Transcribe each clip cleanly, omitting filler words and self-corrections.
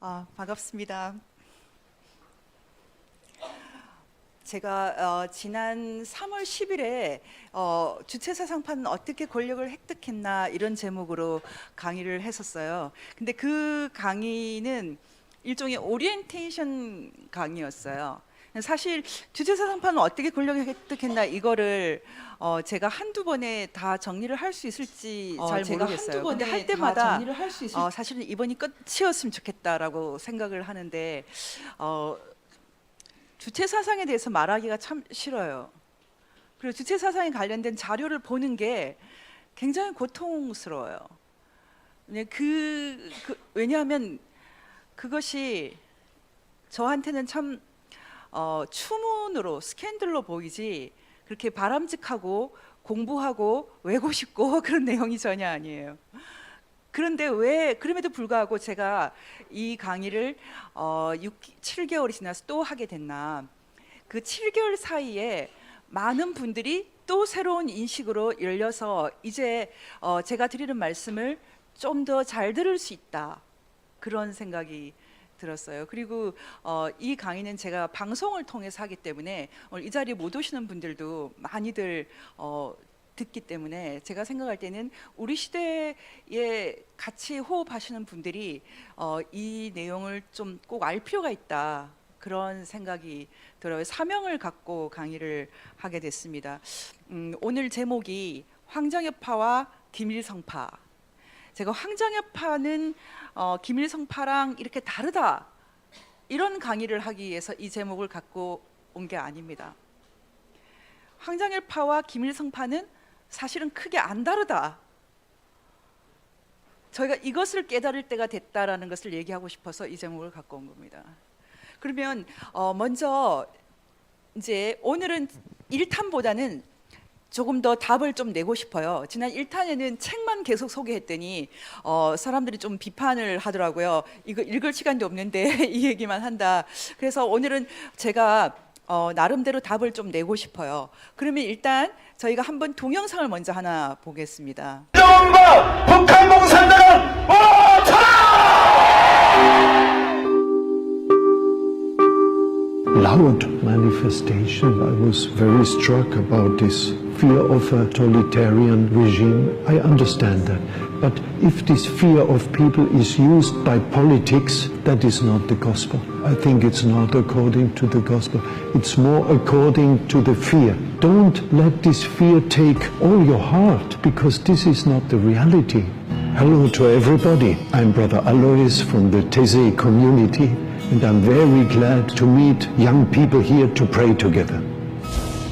반갑습니다. 제가 지난 3월 10일에 주체사상파는 어떻게 권력을 획득했나 이런 제목으로 강의를 했었어요. 근데 그 강의는 일종의 오리엔테이션 강의였어요. 사실 주체사상파는 어떻게 권력을 획득했나 이거를 제가 한두 번에 다 정리를 할 수 있을지 잘 모르겠어요. 근데 할 때마다 사실은 이번이 끝이었으면 좋겠다라고 생각을 하는데 주체 사상에 대해서 말하기가 참 싫어요. 그리고 주체 사상에 관련된 자료를 보는 게 굉장히 고통스러워요. 왜냐하면 그것이 저한테는 참 추문으로 스캔들로 보이지 그렇게 바람직하고 공부하고 외고 싶고 그런 내용이 전혀 아니에요. 그런데 왜 그럼에도 불구하고 제가 이 강의를 7개월이 지나서 또 하게 됐나? 그 7개월 사이에 많은 분들이 또 새로운 인식으로 열려서 이제 제가 드리는 말씀을 좀 더 잘 들을 수 있다, 그런 생각이 들었어요. 그리고 이 강의는 제가 방송을 통해서 하기 때문에 오늘 이 자리에 못 오시는 분들도 많이들 듣기 때문에 제가 생각할 때는 우리 시대에 같이 호흡하시는 분들이 이 내용을 좀 꼭 알 필요가 있다, 그런 생각이 들어요. 사명을 갖고 강의를 하게 됐습니다. 오늘 제목이 황정엽파와 김일성파. 제가 황정엽파는 김일성파랑 이렇게 다르다, 이런 강의를 하기 위해서 이 제목을 갖고 온 게 아닙니다. 황정엽파와 김일성파는 사실은 크게 안 다르다. 저희가 이것을 깨달을 때가 됐다라는 것을 얘기하고 싶어서 이 제목을 갖고 온 겁니다. 그러면 먼저 이제 오늘은 1탄보다는 조금 더 답을 좀 내고 싶어요. 지난 1탄에는 책만 계속 소개했더니 사람들이 좀 비판을 하더라고요. 이거 읽을 시간도 없는데 이 얘기만 한다. 그래서 오늘은 제가 나름대로 답을 좀 내고 싶어요. 그러면 일단 저희가 한번 동영상을 먼저 하나 보겠습니다. 정부와 북한 공산당은 못하라! Loud manifestation. I was very struck about this fear of a totalitarian regime. I understand that. But if this fear of people is used by politics, that is not the gospel. I think it's not according to the gospel. It's more according to the fear. Don't let this fear take all your heart, because this is not the reality. Hello to everybody. I'm Brother Alois from the Taizé community. And I'm very glad to meet young people here to pray together.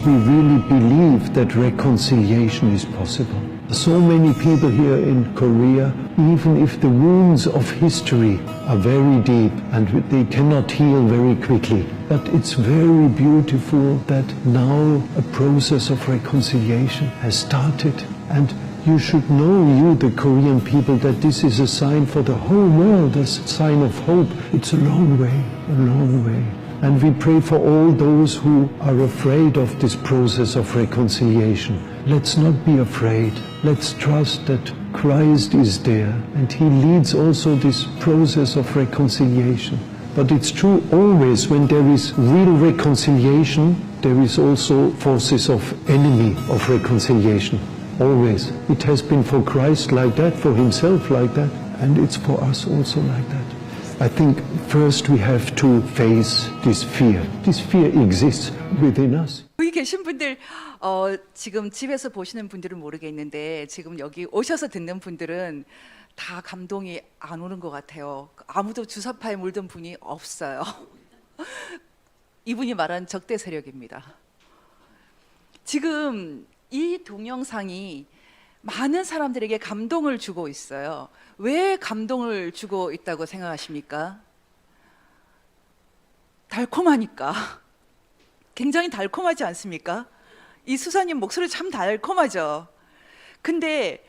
We really believe that reconciliation is possible. So many people here in Korea, even if the wounds of history are very deep and they cannot heal very quickly, but it's very beautiful that now a process of reconciliation has started. And you should know, you the Korean people, that this is a sign for the whole world, a sign of hope. It's a long way, a long way. And we pray for all those who are afraid of this process of reconciliation. Let's not be afraid. Let's trust that Christ is there and He leads also this process of reconciliation. But it's true always when there is real reconciliation, there is also forces of enemy of reconciliation. Always. It has been for Christ like that, for Himself like that, and it's for us also like that. I think first we have to face this fear. This fear exists within us. 여기 계신 분들 지금 집에서 보시는 분들은 모르겠는데 지금 여기 오셔서 듣는 분들은 다 감동이 안 오는 것 같아요. 아무도 주사파에 물든 분이 없어요. 이분이 말한 적대 세력입니다. 지금 이 동영상이 많은 사람들에게 감동을 주고 있어요. 왜 감동을 주고 있다고 생각하십니까? 달콤하니까. 굉장히 달콤하지 않습니까? 이 수사님 목소리 참 달콤하죠. 근데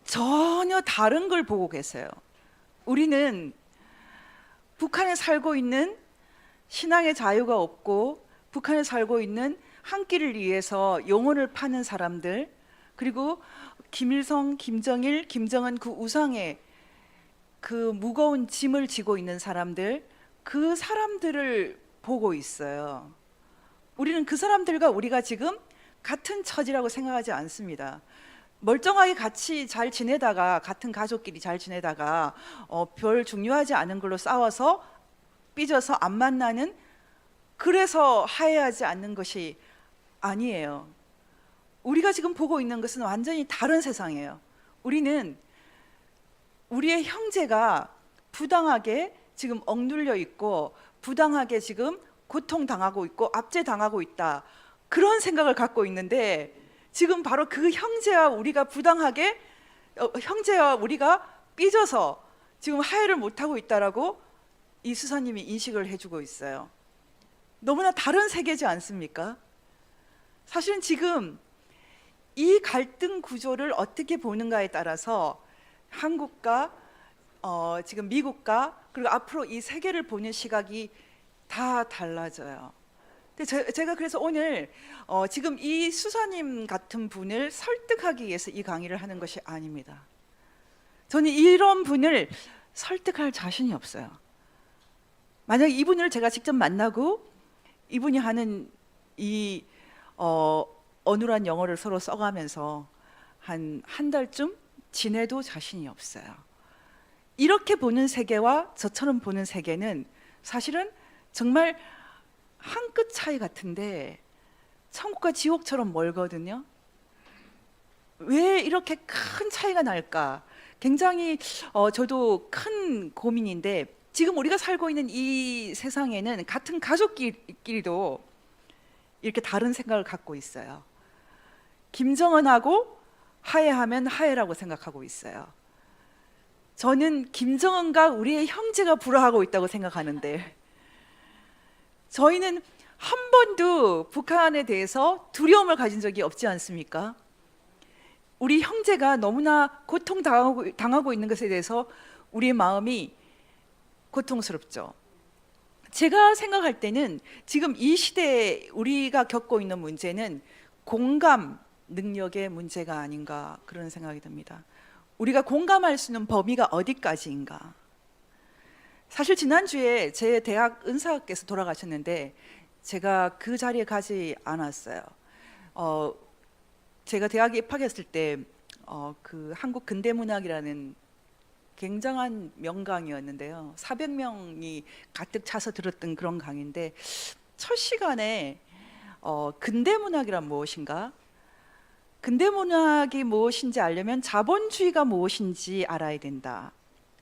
전혀 다른 걸 보고 계세요. 우리는 북한에 살고 있는 신앙의 자유가 없고 북한에 살고 있는 한 끼를 위해서 영혼을 파는 사람들, 그리고 김일성, 김정일, 김정은 그 우상에 그 무거운 짐을 지고 있는 사람들, 그 사람들을 보고 있어요. 우리는 그 사람들과 우리가 지금 같은 처지라고 생각하지 않습니다. 멀쩡하게 같이 잘 지내다가, 같은 가족끼리 잘 지내다가 별 중요하지 않은 걸로 싸워서 삐져서 안 만나는, 그래서 화해하지 않는 것이 아니에요. 우리가 지금 보고 있는 것은 완전히 다른 세상이에요. 우리는 우리의 형제가 부당하게 지금 억눌려 있고, 부당하게 지금 고통당하고 있고 압제당하고 있다, 그런 생각을 갖고 있는데, 지금 바로 그 형제와 우리가 부당하게 형제와 우리가 삐져서 지금 화해를 못하고 있다라고 이 수사님이 인식을 해주고 있어요. 너무나 다른 세계지 않습니까? 사실은 지금 이 갈등 구조를 어떻게 보는가에 따라서 한국과 지금 미국과 그리고 앞으로 이 세계를 보는 시각이 다 달라져요. 근데 제가 그래서 오늘 지금 이 수사님 같은 분을 설득하기 위해서 이 강의를 하는 것이 아닙니다. 저는 이런 분을 설득할 자신이 없어요. 만약 이분을 제가 직접 만나고 이분이 하는 이 어눌한 영어를 서로 써가면서 한 달쯤 지내도 자신이 없어요. 이렇게 보는 세계와 저처럼 보는 세계는 사실은 정말 한 끗 차이 같은데 천국과 지옥처럼 멀거든요. 왜 이렇게 큰 차이가 날까? 굉장히 저도 큰 고민인데, 지금 우리가 살고 있는 이 세상에는 같은 가족끼리도 이렇게 다른 생각을 갖고 있어요. 김정은하고 화해하면 화해라고 생각하고 있어요. 저는 김정은과 우리의 형제가 불화하고 있다고 생각하는데, 저희는 한 번도 북한에 대해서 두려움을 가진 적이 없지 않습니까? 우리 형제가 너무나 고통당하고 있는 것에 대해서 우리의 마음이 고통스럽죠. 제가 생각할 때는 지금 이 시대에 우리가 겪고 있는 문제는 공감 능력의 문제가 아닌가, 그런 생각이 듭니다. 우리가 공감할 수 있는 범위가 어디까지인가. 사실 지난주에 제 대학 은사께서 돌아가셨는데 제가 그 자리에 가지 않았어요. 제가 대학에 입학했을 때 그 한국 근대문학이라는 굉장한 명강이었는데요. 400명이 가득 차서 들었던 그런 강의인데, 첫 시간에 근대문학이란 무엇인가? 근대문학이 무엇인지 알려면 자본주의가 무엇인지 알아야 된다.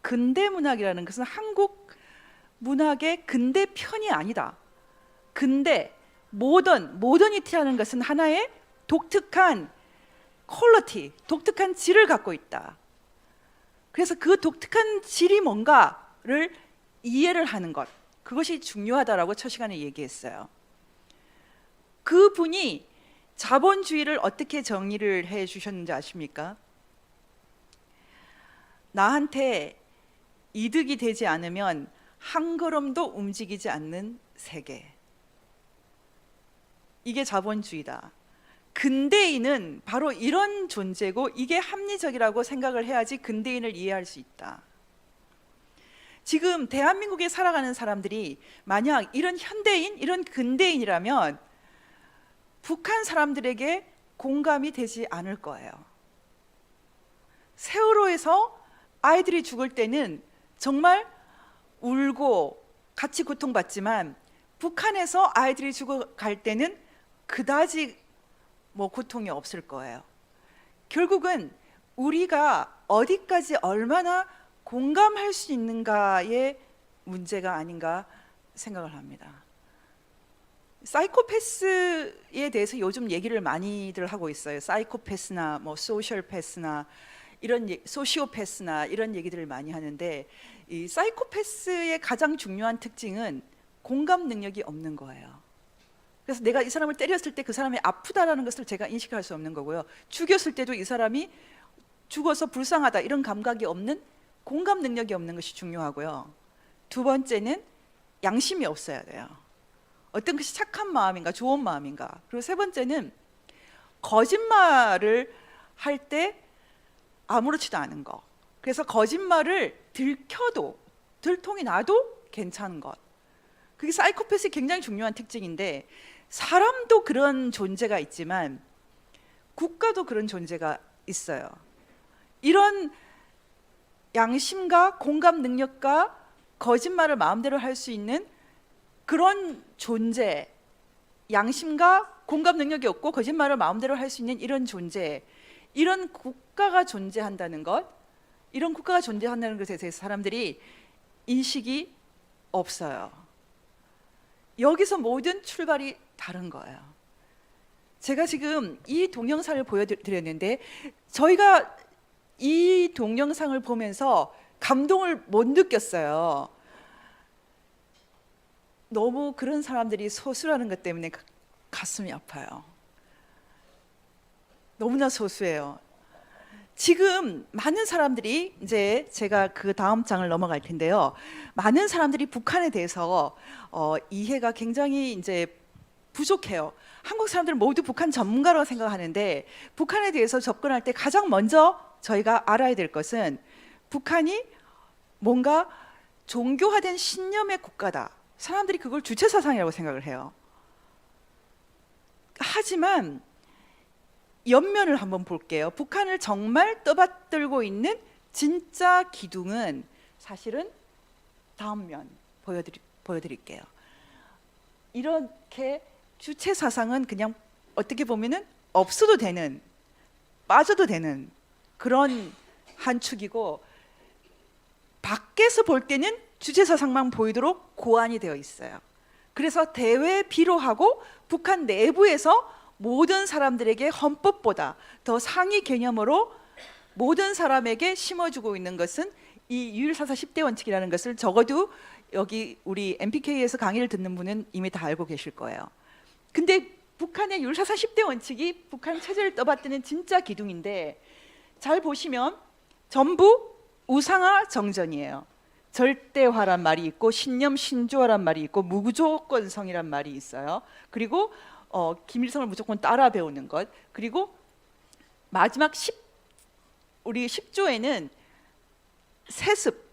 근대문학이라는 것은 한국 문학의 근대편이 아니다. 근대, 모더니티라는 것은 하나의 독특한 퀄리티, 독특한 질을 갖고 있다. 그래서 그 독특한 질이 뭔가를 이해를 하는 것, 그것이 중요하다라고 첫 시간에 얘기했어요. 그분이 자본주의를 어떻게 정의를 해 주셨는지 아십니까? 나한테 이득이 되지 않으면 한 걸음도 움직이지 않는 세계, 이게 자본주의다. 근대인은 바로 이런 존재고, 이게 합리적이라고 생각을 해야지 근대인을 이해할 수 있다. 지금 대한민국에 살아가는 사람들이 만약 이런 현대인, 이런 근대인이라면 북한 사람들에게 공감이 되지 않을 거예요. 세월호에서 아이들이 죽을 때는 정말 울고 같이 고통받지만, 북한에서 아이들이 죽어갈 때는 그다지 고통이 없을 거예요. 결국은 우리가 어디까지 얼마나 공감할 수 있는가의 문제가 아닌가 생각을 합니다. 사이코패스에 대해서 요즘 얘기를 많이들 하고 있어요. 사이코패스나 소셜패스나 소시오패스나 이런 얘기들을 많이 하는데, 이 사이코패스의 가장 중요한 특징은 공감 능력이 없는 거예요. 그래서 내가 이 사람을 때렸을 때 그 사람이 아프다라는 것을 제가 인식할 수 없는 거고요. 죽였을 때도 이 사람이 죽어서 불쌍하다 이런 감각이 없는, 공감 능력이 없는 것이 중요하고요. 두 번째는 양심이 없어야 돼요. 어떤 것이 착한 마음인가, 좋은 마음인가. 그리고 세 번째는 거짓말을 할 때 아무렇지도 않은 거. 그래서 거짓말을 들켜도 들통이 나도 괜찮은 것. 그게 사이코패스의 굉장히 중요한 특징인데 사람도 그런 존재가 있지만 국가도 그런 존재가 있어요. 이런 양심과 공감 능력과 거짓말을 마음대로 할 수 있는 그런 존재, 양심과 공감 능력이 없고 거짓말을 마음대로 할 수 있는 이런 존재, 이런 국가가 존재한다는 것, 이런 국가가 존재한다는 것에 대해서 사람들이 인식이 없어요. 여기서 모든 출발이 다른 거예요. 제가 지금 이 동영상을 보여드렸는데 저희가 이 동영상을 보면서 감동을 못 느꼈어요. 너무 그런 사람들이 소수라는 것 때문에 가슴이 아파요. 너무나 소수예요. 지금 많은 사람들이 이제 제가 그 다음 장을 넘어갈 텐데요. 많은 사람들이 북한에 대해서 이해가 굉장히 이제 부족해요. 한국 사람들은 모두 북한 전문가라고 생각하는데 북한에 대해서 접근할 때 가장 먼저 저희가 알아야 될 것은 북한이 뭔가 종교화된 신념의 국가다. 사람들이 그걸 주체사상이라고 생각을 해요. 하지만 옆면을 한번 볼게요. 북한을 정말 떠받들고 있는 진짜 기둥은 사실은 다음 면 보여드릴게요. 이렇게 주체사상은 그냥 어떻게 보면은 없어도 되는, 빠져도 되는 그런 한 축이고 밖에서 볼 때는 주체사상만 보이도록 고안이 되어 있어요. 그래서 대외 비로하고 북한 내부에서 모든 사람들에게 헌법보다 더 상위 개념으로 모든 사람에게 심어주고 있는 것은 이 유일사상 10대 원칙이라는 것을 적어도 여기 우리 MPK에서 강의를 듣는 분은 이미 다 알고 계실 거예요. 근데 북한의 유일사상 10대 원칙이 북한 체제를 떠받드는 진짜 기둥인데 잘 보시면 전부 우상화 정전이에요. 절대화란 말이 있고 신념 신조화란 말이 있고 무조건성이란 말이 있어요. 그리고 김일성을 무조건 따라 배우는 것. 그리고 마지막 우리 10조에는 세습.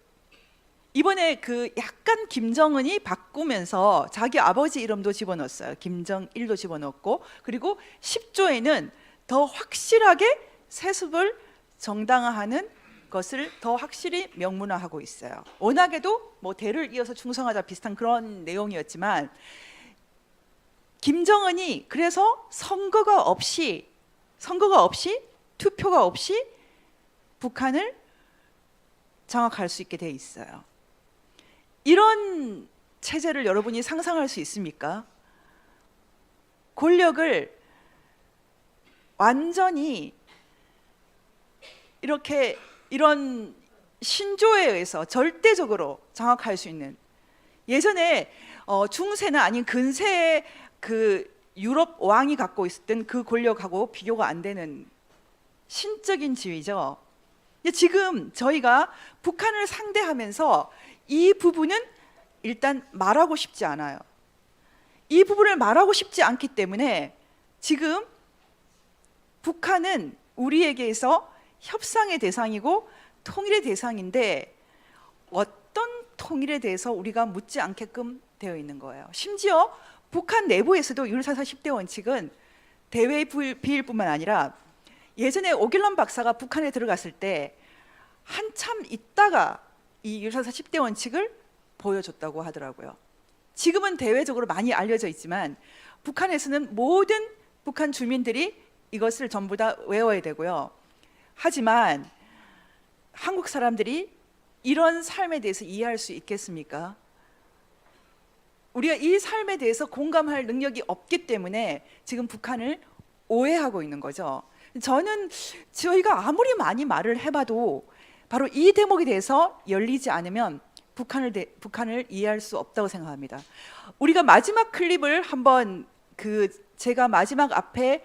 이번에 그 약간 김정은이 바꾸면서 자기 아버지 이름도 집어넣었어요. 김정일도 집어넣었고 그리고 10조에는 더 확실하게 세습을 정당화하는 것을 더 확실히 명문화하고 있어요. 워낙에도 뭐 대를 이어서 충성하자 비슷한 그런 내용이었지만 김정은이 그래서 선거가 없이 투표가 없이 북한을 장악할 수 있게 돼 있어요. 이런 체제를 여러분이 상상할 수 있습니까? 권력을 완전히 이렇게 이런 신조에 의해서 절대적으로 장악할 수 있는 예전에 중세나 아닌 근세의 그 유럽 왕이 갖고 있었던 그 권력하고 비교가 안 되는 신적인 지위죠. 지금 저희가 북한을 상대하면서 이 부분은 일단 말하고 싶지 않아요. 이 부분을 말하고 싶지 않기 때문에 지금 북한은 우리에게서 협상의 대상이고 통일의 대상인데 어떤 통일에 대해서 우리가 묻지 않게끔 되어 있는 거예요. 심지어 북한 내부에서도 유일사상 10대 원칙은 대외 비일뿐만 아니라 예전에 오길런 박사가 북한에 들어갔을 때 한참 있다가 이 유일사상 10대 원칙을 보여줬다고 하더라고요. 지금은 대외적으로 많이 알려져 있지만 북한에서는 모든 북한 주민들이 이것을 전부 다 외워야 되고요. 하지만 한국 사람들이 이런 삶에 대해서 이해할 수 있겠습니까? 우리가 이 삶에 대해서 공감할 능력이 없기 때문에 지금 북한을 오해하고 있는 거죠. 저는 저희가 아무리 많이 말을 해봐도 바로 이 대목에 대해서 열리지 않으면 북한을 이해할 수 없다고 생각합니다. 우리가 마지막 클립을 한번 제가 마지막 앞에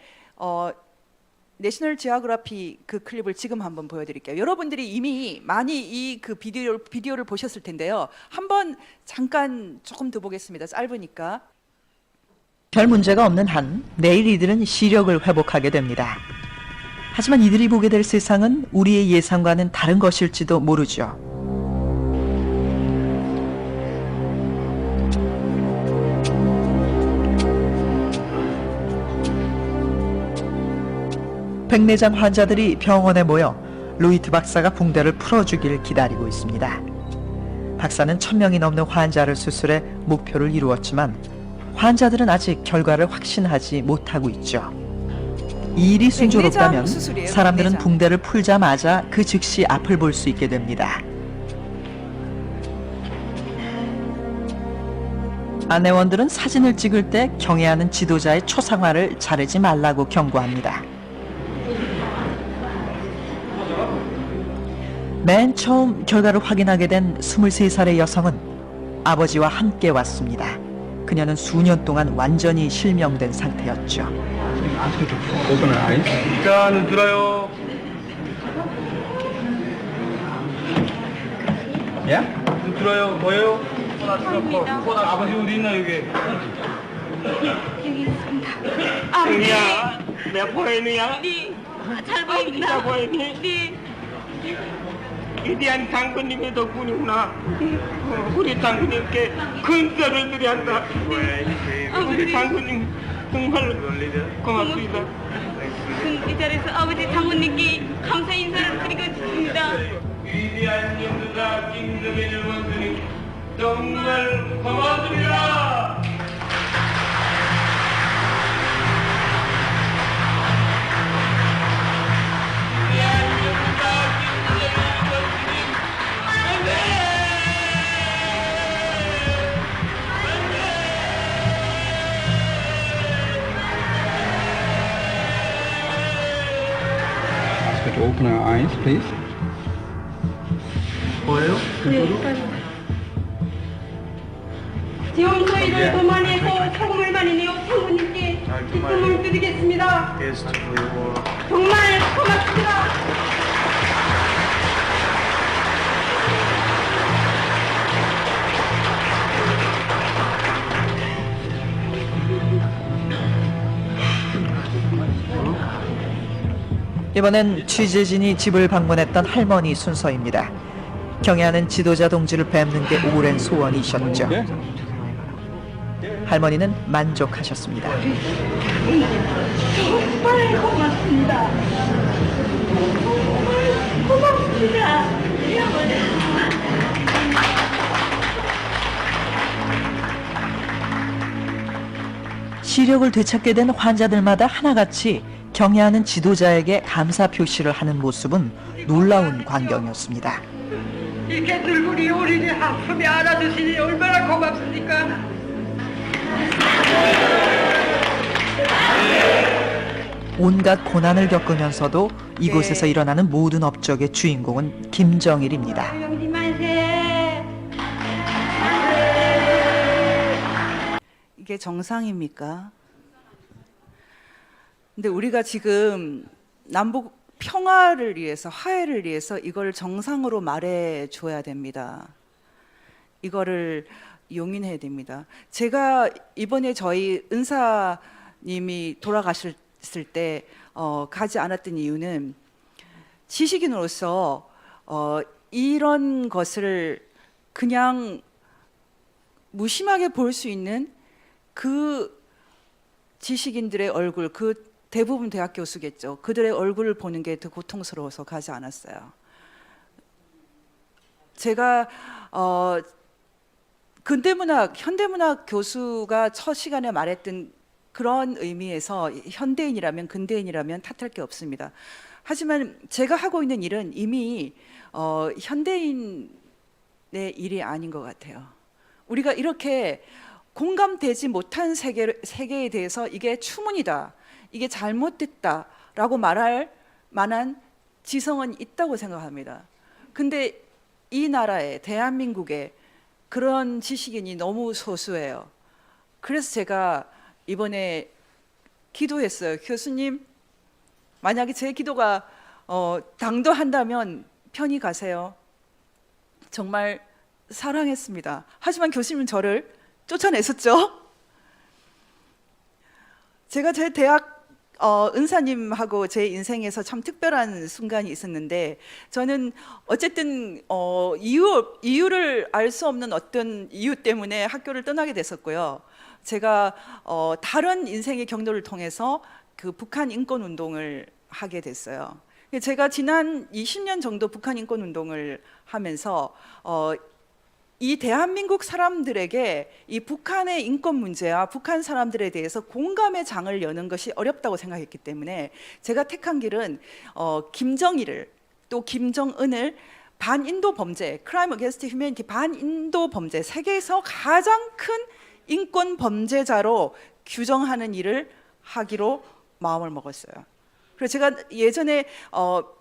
내셔널 지오그래피 그 클립을 지금 한번 보여드릴게요. 여러분들이 이미 많이 이 그 비디오를 보셨을 텐데요. 한번 잠깐 조금 더 보겠습니다. 짧으니까. 별 문제가 없는 한 내일 이들은 시력을 회복하게 됩니다. 하지만 이들이 보게 될 세상은 우리의 예상과는 다른 것일지도 모르죠. 백내장 환자들이 병원에 모여 로이트 박사가 붕대를 풀어주길 기다리고 있습니다. 박사는 1000명이 넘는 환자를 수술해 목표를 이루었지만 환자들은 아직 결과를 확신하지 못하고 있죠. 이 일이 순조롭다면 백내장 수술이에요, 사람들은 백내장. 붕대를 풀자마자 그 즉시 앞을 볼 수 있게 됩니다. 안내원들은 사진을 찍을 때 경애하는 지도자의 초상화를 자르지 말라고 경고합니다. 맨 처음 결과를 확인하게 된 23살의 여성은 아버지와 함께 왔습니다. 그녀는 수년 동안 완전히 실명된 상태였죠. Open her eyes. 자, 눈 들어요. 야? 눈 들어요. 보여요? 아버지 어디 있나 여기? 아니야, 내 보이느냐? 잘 보인다. 보이니? 위대한 장군님의 덕분이구나. 우리 장군님께 근절을 드려한다. 우리 장군님 정말 고맙습니다. 이 자리에서 아버지 장모님께 감사 인사를 드리고 싶습니다. 위대한 연주자 김정일 원수님 정말 고맙습니다. Ask her to open her eyes, please. 보여요? 지원 소위를 도만해서 소금을 많이 내어 장모님께 기쁨을 드리겠습니다. 정말 고맙습니다. 이번엔 취재진이 집을 방문했던 할머니 순서입니다. 경애하는 지도자 동지를 뵙는 게 오랜 소원이셨죠. 할머니는 만족하셨습니다. 정말 고맙습니다. 정말 고맙습니다. 이 아버지. 시력을 되찾게 된 환자들마다 하나같이 경애하는 지도자에게 감사 표시를 하는 모습은 놀라운 광경이었습니다. 이렇게 늙은이 우리를 아픔에 안아주시니 얼마나 고맙습니까? 온갖 고난을 겪으면서도 이곳에서 일어나는 모든 업적의 주인공은 김정일입니다. 영지 만세. 이게 정상입니까? 근데 우리가 지금 남북 평화를 위해서, 화해를 위해서 이걸 정상으로 말해 줘야 됩니다. 이거를 용인해야 됩니다. 제가 이번에 저희 은사님이 돌아가셨을 때 가지 않았던 이유는 지식인으로서 이런 것을 그냥 무심하게 볼 수 있는 그 지식인들의 얼굴, 그 대부분 대학 교수겠죠. 그들의 얼굴을 보는 게 더 고통스러워서 가지 않았어요. 제가 근대문학, 현대문학 교수가 첫 시간에 말했던 그런 의미에서 현대인이라면, 근대인이라면 탓할 게 없습니다. 하지만 제가 하고 있는 일은 이미 현대인의 일이 아닌 것 같아요. 우리가 이렇게 공감되지 못한 세계에 대해서 이게 추문이다, 이게 잘못됐다라고 말할 만한 지성은 있다고 생각합니다. 근데 이 나라에, 대한민국에 그런 지식인이 너무 소수예요. 그래서 제가 이번에 기도했어요. 교수님, 만약에 제 기도가 당도한다면 편히 가세요. 정말 사랑했습니다. 하지만 교수님은 저를 쫓아냈었죠. 제가 제 대학 은사님하고 제 인생에서 참 특별한 순간이 있었는데, 저는 어쨌든 이유를 알 수 없는 어떤 이유 때문에 학교를 떠나게 됐었고요. 제가 다른 인생의 경로를 통해서 그 북한 인권 운동을 하게 됐어요. 제가 지난 20년 정도 북한 인권 운동을 하면서 이 대한민국 사람들에게 이 북한의 인권 문제와 북한 사람들에 대해서 공감의 장을 여는 것이 어렵다고 생각했기 때문에 제가 택한 길은 김정일을, 또 김정은을 반인도 범죄, 크라임 어게인스트 휴머니티 반인도 범죄, 세계에서 가장 큰 인권 범죄자로 규정하는 일을 하기로 마음을 먹었어요. 그래서 제가 예전에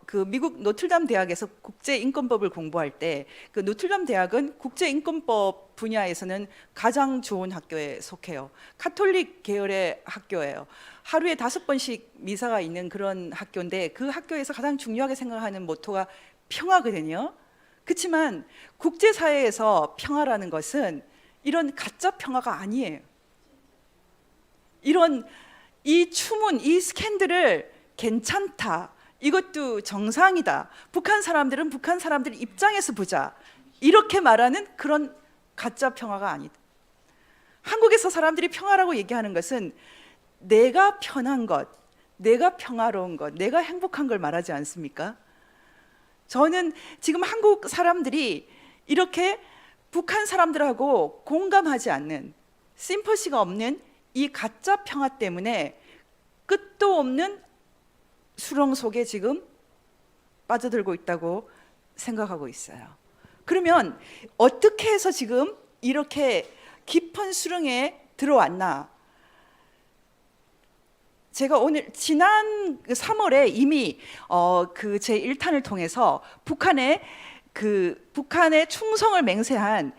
그 미국 노틀담 대학에서 국제인권법을 공부할 때, 그 노틀담 대학은 국제인권법 분야에서는 가장 좋은 학교에 속해요. 카톨릭 계열의 학교예요. 하루에 5번씩 미사가 있는 그런 학교인데, 그 학교에서 가장 중요하게 생각하는 모토가 평화거든요. 그렇지만 국제사회에서 평화라는 것은 이런 가짜 평화가 아니에요. 이 추문, 이 스캔들을 괜찮다, 이것도 정상이다, 북한 사람들은 북한 사람들 입장에서 보자, 이렇게 말하는 그런 가짜 평화가 아니다. 한국에서 사람들이 평화라고 얘기하는 것은 내가 편한 것, 내가 평화로운 것, 내가 행복한 걸 말하지 않습니까? 저는 지금 한국 사람들이 이렇게 북한 사람들하고 공감하지 않는, 심퍼시가 없는 이 가짜 평화 때문에 끝도 없는 수렁 속에 지금 빠져들고 있다고 생각하고 있어요. 그러면 어떻게 해서 지금 이렇게 깊은 수렁에 들어왔나? 제가 오늘 지난 3월에 이미 그 제 1탄을 통해서 북한의 충성을 맹세한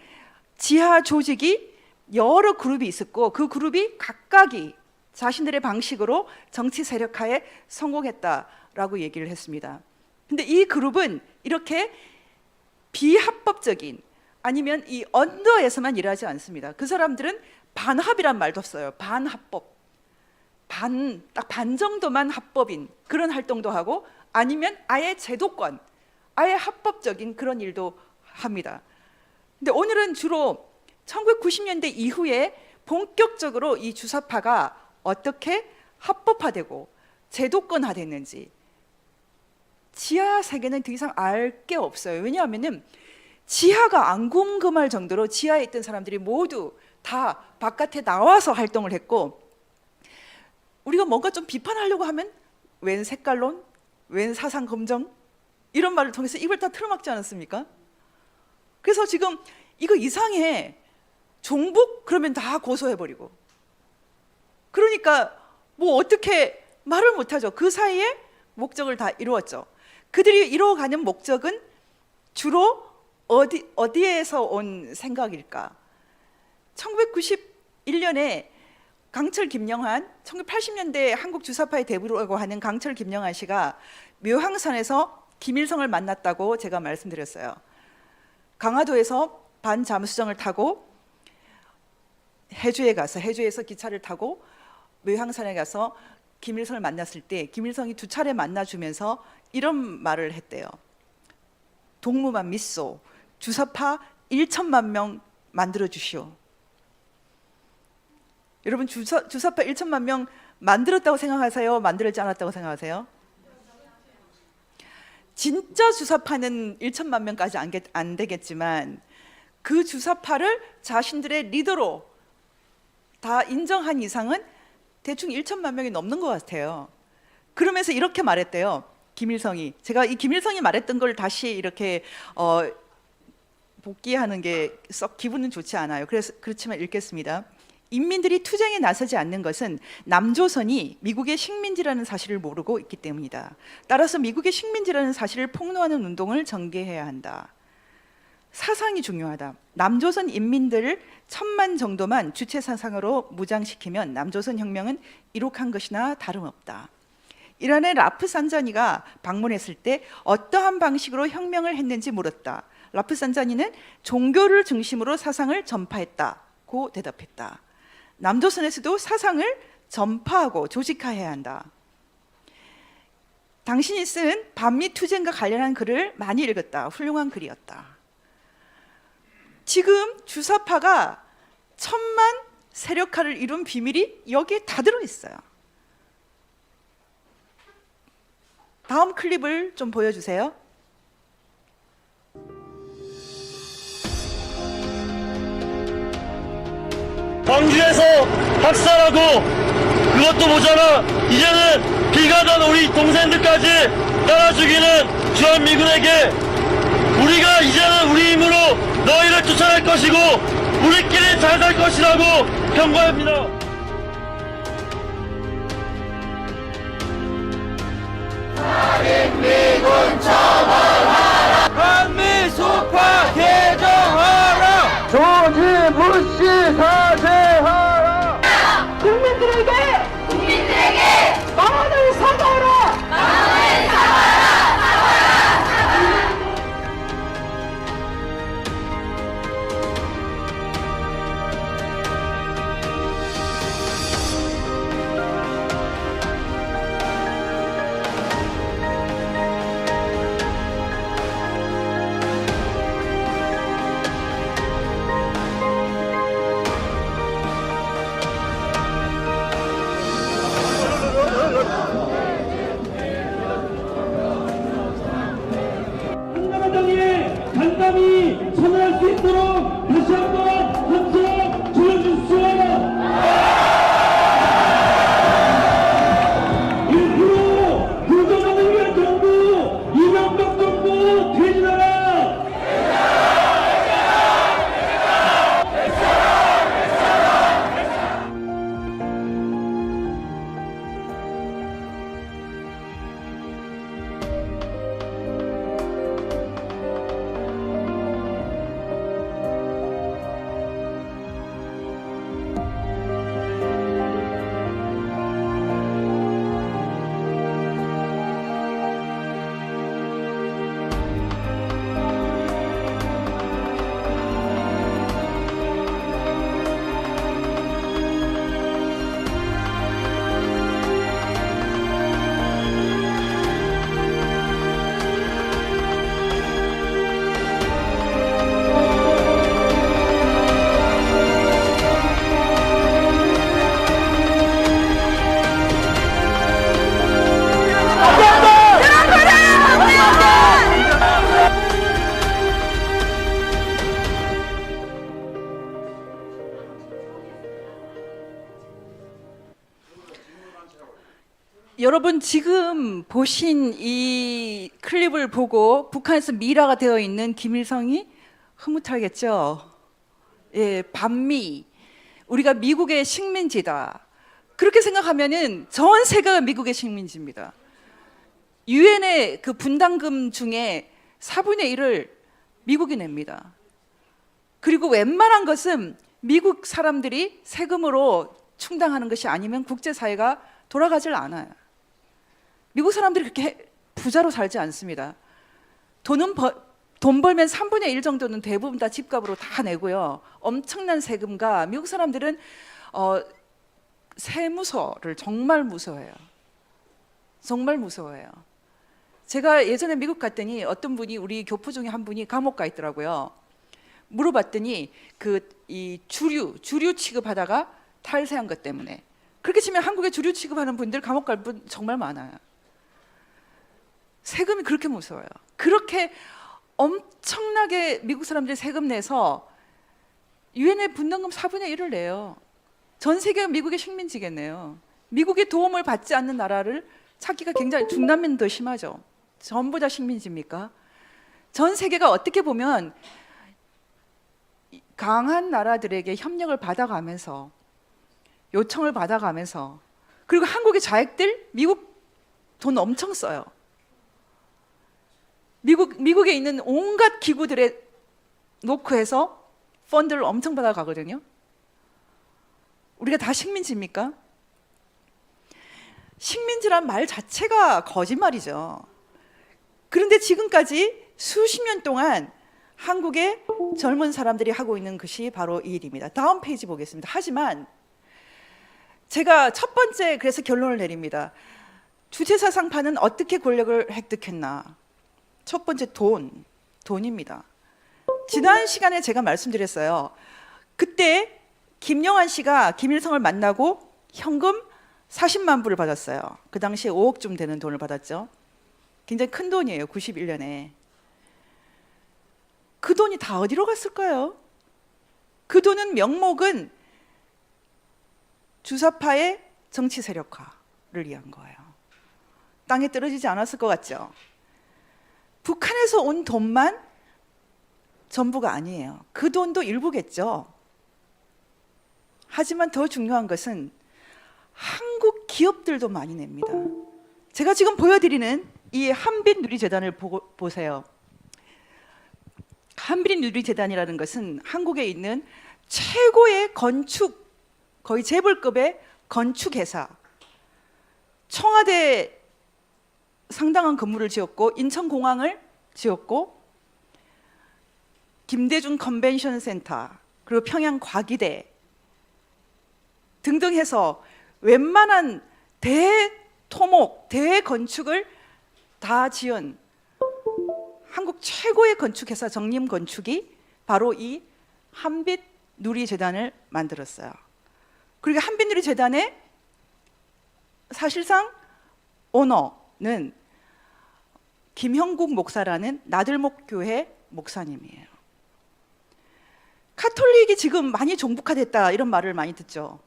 지하 조직이 여러 그룹이 있었고, 그 그룹이 각각이 자신들의 방식으로 정치 세력화에 성공했다라고 얘기를 했습니다. 근데 이 그룹은 이렇게 비합법적인, 아니면 이 언더에서만 일하지 않습니다. 그 사람들은 반합이란 말도 없어요. 반합법, 딱 반 정도만 합법인 그런 활동도 하고, 아니면 아예 제도권, 아예 합법적인 그런 일도 합니다. 근데 오늘은 주로 1990년대 이후에 본격적으로 이 주사파가 어떻게 합법화되고 제도권화됐는지, 지하 세계는 더 이상 알 게 없어요. 왜냐하면 지하가 안 궁금할 정도로 지하에 있던 사람들이 모두 다 바깥에 나와서 활동을 했고, 우리가 뭔가 좀 비판하려고 하면 웬 색깔론, 웬 사상 검정, 이런 말을 통해서 입을 다 틀어막지 않았습니까? 그래서 지금 이거 이상해, 종북 그러면 다 고소해버리고, 그러니까 뭐 어떻게 말을 못하죠. 그 사이에 목적을 다 이루었죠. 그들이 이루어가는 목적은 주로 어디에서 온 생각일까? 1991년에 강철 김영한, 1980년대 한국 주사파의 대부라고 하는 강철 김영한 씨가 묘향산에서 김일성을 만났다고 제가 말씀드렸어요. 강화도에서 반잠수정을 타고 해주에서 기차를 타고 묘향산에 가서 김일성을 만났을 때 김일성이 2차례 만나주면서 이런 말을 했대요. 동무만 믿소. 주사파 1천만 명 만들어 주시오. 여러분, 주사파 1천만 명 만들었다고 생각하세요? 만들지 않았다고 생각하세요? 진짜 주사파는 1천만 명까지 안 되겠지만, 그 주사파를 자신들의 리더로 다 인정한 이상은 대충 1천만 명이 넘는 것 같아요. 그러면서 이렇게 말했대요. 김일성이, 제가 이 김일성이 말했던 걸 다시 이렇게 복귀하는 게 썩 기분은 좋지 않아요. 그렇지만 읽겠습니다. 인민들이 투쟁에 나서지 않는 것은 남조선이 미국의 식민지라는 사실을 모르고 있기 때문이다. 따라서 미국의 식민지라는 사실을 폭로하는 운동을 전개해야 한다. 사상이 중요하다. 남조선 인민들을 1000만 정도만 주체 사상으로 무장시키면 남조선 혁명은 이룩한 것이나 다름없다. 이란의 라프산자니가 방문했을 때 어떠한 방식으로 혁명을 했는지 물었다. 라프산자니는 종교를 중심으로 사상을 전파했다고 대답했다. 남조선에서도 사상을 전파하고 조직화해야 한다. 당신이 쓴 반미 투쟁과 관련한 글을 많이 읽었다. 훌륭한 글이었다. 지금 주사파가 1000만 세력화를 이룬 비밀이 여기에 다 들어있어요. 다음 클립을 좀 보여주세요. 광주에서 학살하고 그것도 모자라 이제는 길 가던 우리 동생들까지 따라 죽이는 주한미군에게 우리가 이제는 우리 힘으로 너희를 쫓아낼 것이고 우리끼리 잘 살 것이라고 경고합니다. 살인미군 처벌하라. 한미수파 개정하라. 조지 부시 사죄하라. 국민들에게 마음을 사과하라. 한나라 당에 단단히 선언할 수 있도록 다시 한번 함께 조여주십시오. 1% 교전을 위한 정부 이명박 정부 퇴진하라. 여러분 지금 보신 이 클립을 보고 북한에서 미라가 되어 있는 김일성이 흐뭇하겠죠. 예, 반미, 우리가 미국의 식민지다. 그렇게 생각하면은 전 세계가 미국의 식민지입니다. 유엔의 그 분담금 중에 4분의 1을 미국이 냅니다. 그리고 웬만한 것은 미국 사람들이 세금으로 충당하는 것이 아니면 국제사회가 돌아가질 않아요. 미국 사람들이 그렇게 부자로 살지 않습니다. 돈 벌면 3분의 1 정도는 대부분 다 집값으로 다 내고요. 엄청난 세금과 미국 사람들은 세무서를 정말 무서워해요. 정말 무서워해요. 제가 예전에 미국 갔더니 어떤 분이 우리 교포 중에 한 분이 감옥 가 있더라고요. 물어봤더니 이 주류 취급하다가 탈세한 것 때문에. 그렇게 치면 한국에 주류 취급하는 분들 감옥 갈 분 정말 많아요. 세금이 그렇게 무서워요. 그렇게 엄청나게 미국 사람들이 세금 내서 유엔의 분담금 4분의 1을 내요. 전 세계가 미국의 식민지겠네요. 미국의 도움을 받지 않는 나라를 찾기가 굉장히, 중남미는 더 심하죠. 전부 다 식민지입니까? 전 세계가 어떻게 보면 강한 나라들에게 협력을 받아가면서, 요청을 받아가면서, 그리고 한국의 자액들 미국 돈 엄청 써요. 미국에 있는 온갖 기구들에 놓고 해서 펀드를 엄청 받아가거든요. 우리가 다 식민지입니까? 식민지란 말 자체가 거짓말이죠. 그런데 지금까지 수십 년 동안 한국의 젊은 사람들이 하고 있는 것이 바로 이 일입니다. 다음 페이지 보겠습니다. 하지만 제가 첫 번째 그래서 결론을 내립니다. 주체사상파는 어떻게 권력을 획득했나? 첫 번째 돈입니다. 지난 시간에 제가 말씀드렸어요. 그때 김영환 씨가 김일성을 만나고 현금 40만 불을 받았어요. 그 당시에 5억쯤 되는 돈을 받았죠. 굉장히 큰 돈이에요. 91년에. 그 돈이 다 어디로 갔을까요? 그 돈은 명목은 주사파의 정치 세력화를 위한 거예요. 땅에 떨어지지 않았을 것 같죠? 북한에서 온 돈만 전부가 아니에요. 그 돈도 일부겠죠. 하지만 더 중요한 것은 한국 기업들도 많이 냅니다. 제가 지금 보여드리는 이 한빛누리재단을 보세요. 한빛누리재단이라는 것은 한국에 있는 최고의 건축, 거의 재벌급의 건축회사, 청와대 상당한 건물을 지었고 인천공항을 지었고 김대중 컨벤션 센터 그리고 평양과기대 등등 해서 웬만한 대토목, 대건축을 다 지은 한국 최고의 건축회사 정림건축이 바로 이 한빛누리재단을 만들었어요. 그리고 한빛누리재단의 사실상 오너는 김형국 목사라는 나들목교회 목사님이에요. 카톨릭이 지금 많이 종북화됐다 이런 말을 많이 듣죠.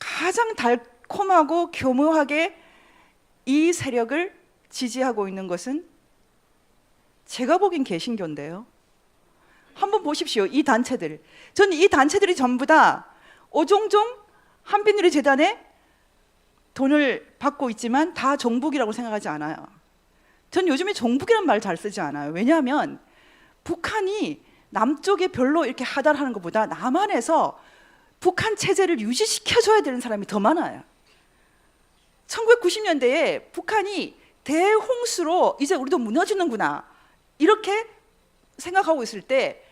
가장 달콤하고 교묘하게 이 세력을 지지하고 있는 것은 제가 보기엔 개신교인데요. 한번 보십시오. 이 단체들. 저는 이 단체들이 전부 다 오종종 한빛누리재단에 돈을 받고 있지만 다 종북이라고 생각하지 않아요. 전 요즘에 종북이란 말 잘 쓰지 않아요. 왜냐하면 북한이 남쪽에 별로 이렇게 하달하는 것보다 남한에서 북한 체제를 유지시켜줘야 되는 사람이 더 많아요. 1990년대에 북한이 대홍수로 이제 우리도 무너지는구나 이렇게 생각하고 있을 때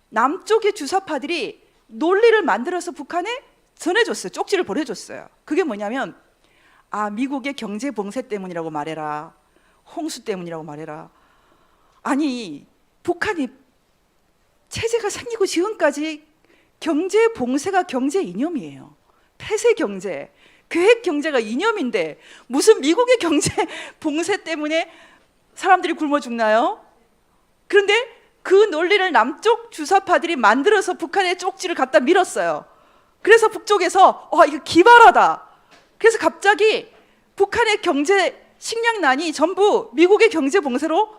남쪽의 주사파들이 논리를 만들어서 북한에 전해줬어요. 쪽지를 보내줬어요. 그게 뭐냐면 미국의 경제 봉쇄 때문이라고 말해라. 홍수 때문이라고 말해라. 아니 북한이 체제가 생기고 지금까지 경제 봉쇄가 경제 이념이에요. 폐쇄 경제, 계획 경제가 이념인데 무슨 미국의 경제 봉쇄 때문에 사람들이 굶어 죽나요? 그런데 그 논리를 남쪽 주사파들이 만들어서 북한에 쪽지를 갖다 밀었어요. 그래서 북쪽에서 이거 기발하다. 그래서 갑자기 북한의 경제 식량난이 전부 미국의 경제 봉쇄로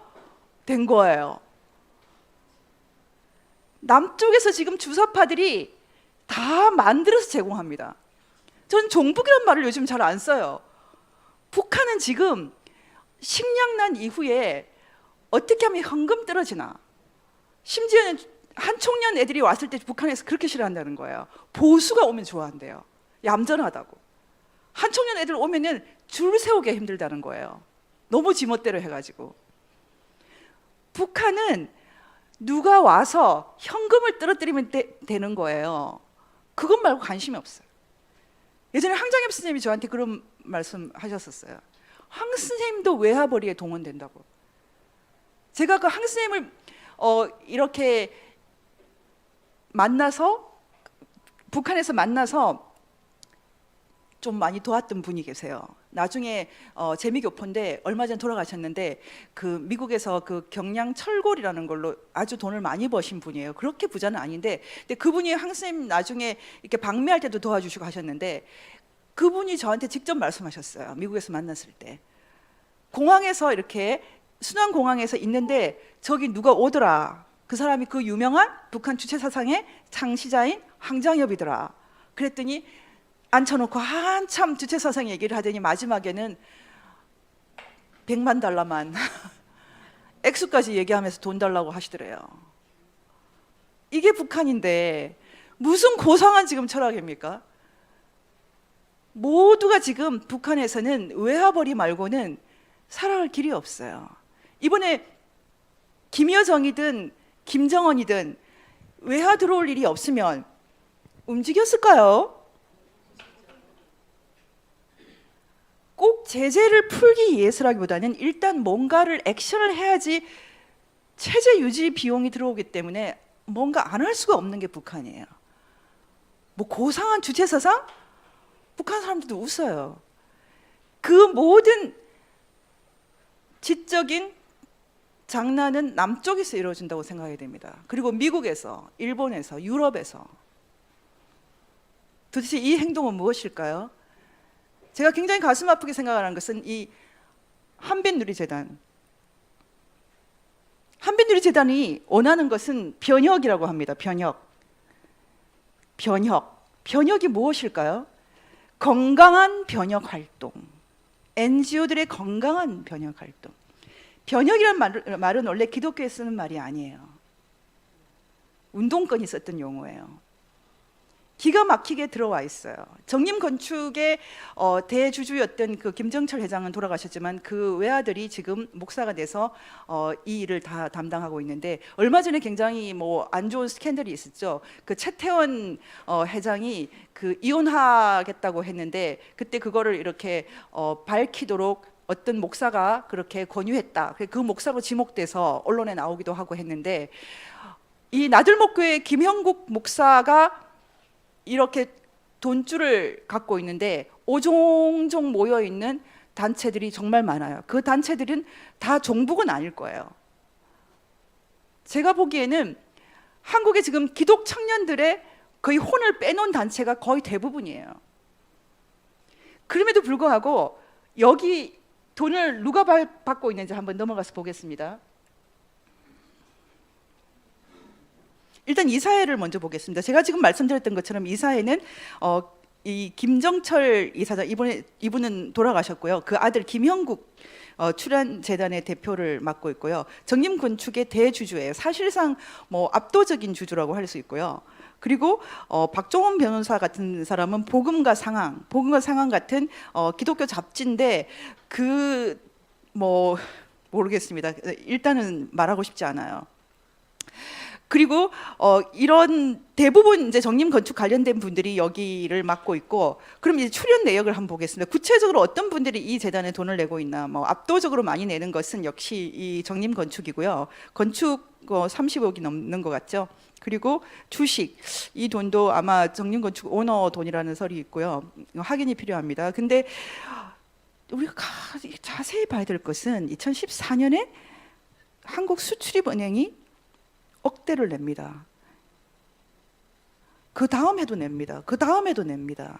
된 거예요. 남쪽에서 지금 주사파들이 다 만들어서 제공합니다. 전 종북이란 말을 요즘 잘 안 써요. 북한은 지금 식량난 이후에 어떻게 하면 현금 떨어지나. 심지어는 한총련 애들이 왔을 때 북한에서 그렇게 싫어한다는 거예요. 보수가 오면 좋아한대요. 얌전하다고. 한총련 애들 오면은 줄 세우기 힘들다는 거예요. 너무 지멋대로 해가지고. 북한은 누가 와서 현금을 떨어뜨리면 되는 거예요. 그것 말고 관심이 없어요. 예전에 황장엽 스님이 저한테 그런 말씀 하셨었어요. 황 스님도 외화벌이에 동원된다고. 제가 그 황 스님을 이렇게 만나서 북한에서 만나서 좀 많이 도왔던 분이 계세요. 나중에 재미교포인데 얼마 전 돌아가셨는데 그 미국에서 그 경량 철골이라는 걸로 아주 돈을 많이 버신 분이에요. 그렇게 부자는 아닌데, 근데 그분이 황 스님 나중에 이렇게 방미할 때도 도와주시고 하셨는데 그분이 저한테 직접 말씀하셨어요. 미국에서 만났을 때 공항에서 이렇게 순환공항에서 있는데 저기 누가 오더라. 그 사람이 그 유명한 북한 주체사상의 창시자인 황장엽이더라. 그랬더니 앉혀놓고 한참 주체사상 얘기를 하더니 마지막에는 100만 달러만 액수까지 얘기하면서 돈 달라고 하시더래요. 이게 북한인데 무슨 고상한 지금 철학입니까? 모두가 지금 북한에서는 외화벌이 말고는 살아갈 길이 없어요. 이번에 김여정이든 김정은이든 외화 들어올 일이 없으면 움직였을까요? 꼭 제재를 풀기 위해서라기보다는 일단 뭔가를 액션을 해야지 체제 유지 비용이 들어오기 때문에 뭔가 안 할 수가 없는 게 북한이에요. 뭐 고상한 주체 사상? 북한 사람들도 웃어요. 그 모든 지적인 장난은 남쪽에서 이루어진다고 생각해야 됩니다. 그리고 미국에서, 일본에서, 유럽에서. 도대체 이 행동은 무엇일까요? 제가 굉장히 가슴 아프게 생각하는 것은 이 한빛누리재단. 한빛누리재단이 원하는 것은 변혁이라고 합니다. 변혁. 변혁이 무엇일까요? 건강한 변혁 활동. NGO들의 건강한 변혁 활동. 변혁이라는 말은 원래 기독교에 쓰는 말이 아니에요. 운동권이 썼던 용어예요. 기가 막히게 들어와 있어요. 정림건축의 대주주였던 그 김정철 회장은 돌아가셨지만 그 외아들이 지금 목사가 돼서 이 일을 다 담당하고 있는데, 얼마 전에 굉장히 뭐 안 좋은 스캔들이 있었죠. 그 최태원 회장이 그 이혼하겠다고 했는데 그때 그거를 이렇게 밝히도록 어떤 목사가 그렇게 권유했다. 그 목사로 지목돼서 언론에 나오기도 하고 했는데, 이 나들목교회 김형국 목사가 이렇게 돈줄을 갖고 있는데 오종종 모여 있는 단체들이 정말 많아요. 그 단체들은 다 종북은 아닐 거예요. 제가 보기에는 한국에 지금 기독 청년들의 거의 혼을 빼놓은 단체가 거의 대부분이에요. 그럼에도 불구하고 여기 돈을 누가 받고 있는지 한번 넘어가서 보겠습니다. 일단 이사회를 먼저 보겠습니다. 제가 지금 말씀드렸던 것처럼 이사회는 이 김정철 이사장, 이분은 돌아가셨고요. 그 아들 김형국 출연재단의 대표를 맡고 있고요. 정림건축의 대주주예요. 사실상 뭐 압도적인 주주라고 할 수 있고요. 그리고 박종원 변호사 같은 사람은 복음과 상황 같은 기독교 잡지인데 그 뭐 모르겠습니다. 일단은 말하고 싶지 않아요. 그리고 이런 대부분 이제 정림건축 관련된 분들이 여기를 맡고 있고, 그럼 이제 출연 내역을 한번 보겠습니다. 구체적으로 어떤 분들이 이 재단에 돈을 내고 있나? 뭐 압도적으로 많이 내는 것은 역시 이 정림건축이고요. 건축 30억이 넘는 것 같죠. 그리고 주식, 이 돈도 아마 정림건축 오너 돈이라는 설이 있고요. 확인이 필요합니다. 근데 우리가 자세히 봐야 될 것은 2014년에 한국수출입은행이 억대를 냅니다. 그 다음 해도 냅니다. 그 다음 해도 냅니다.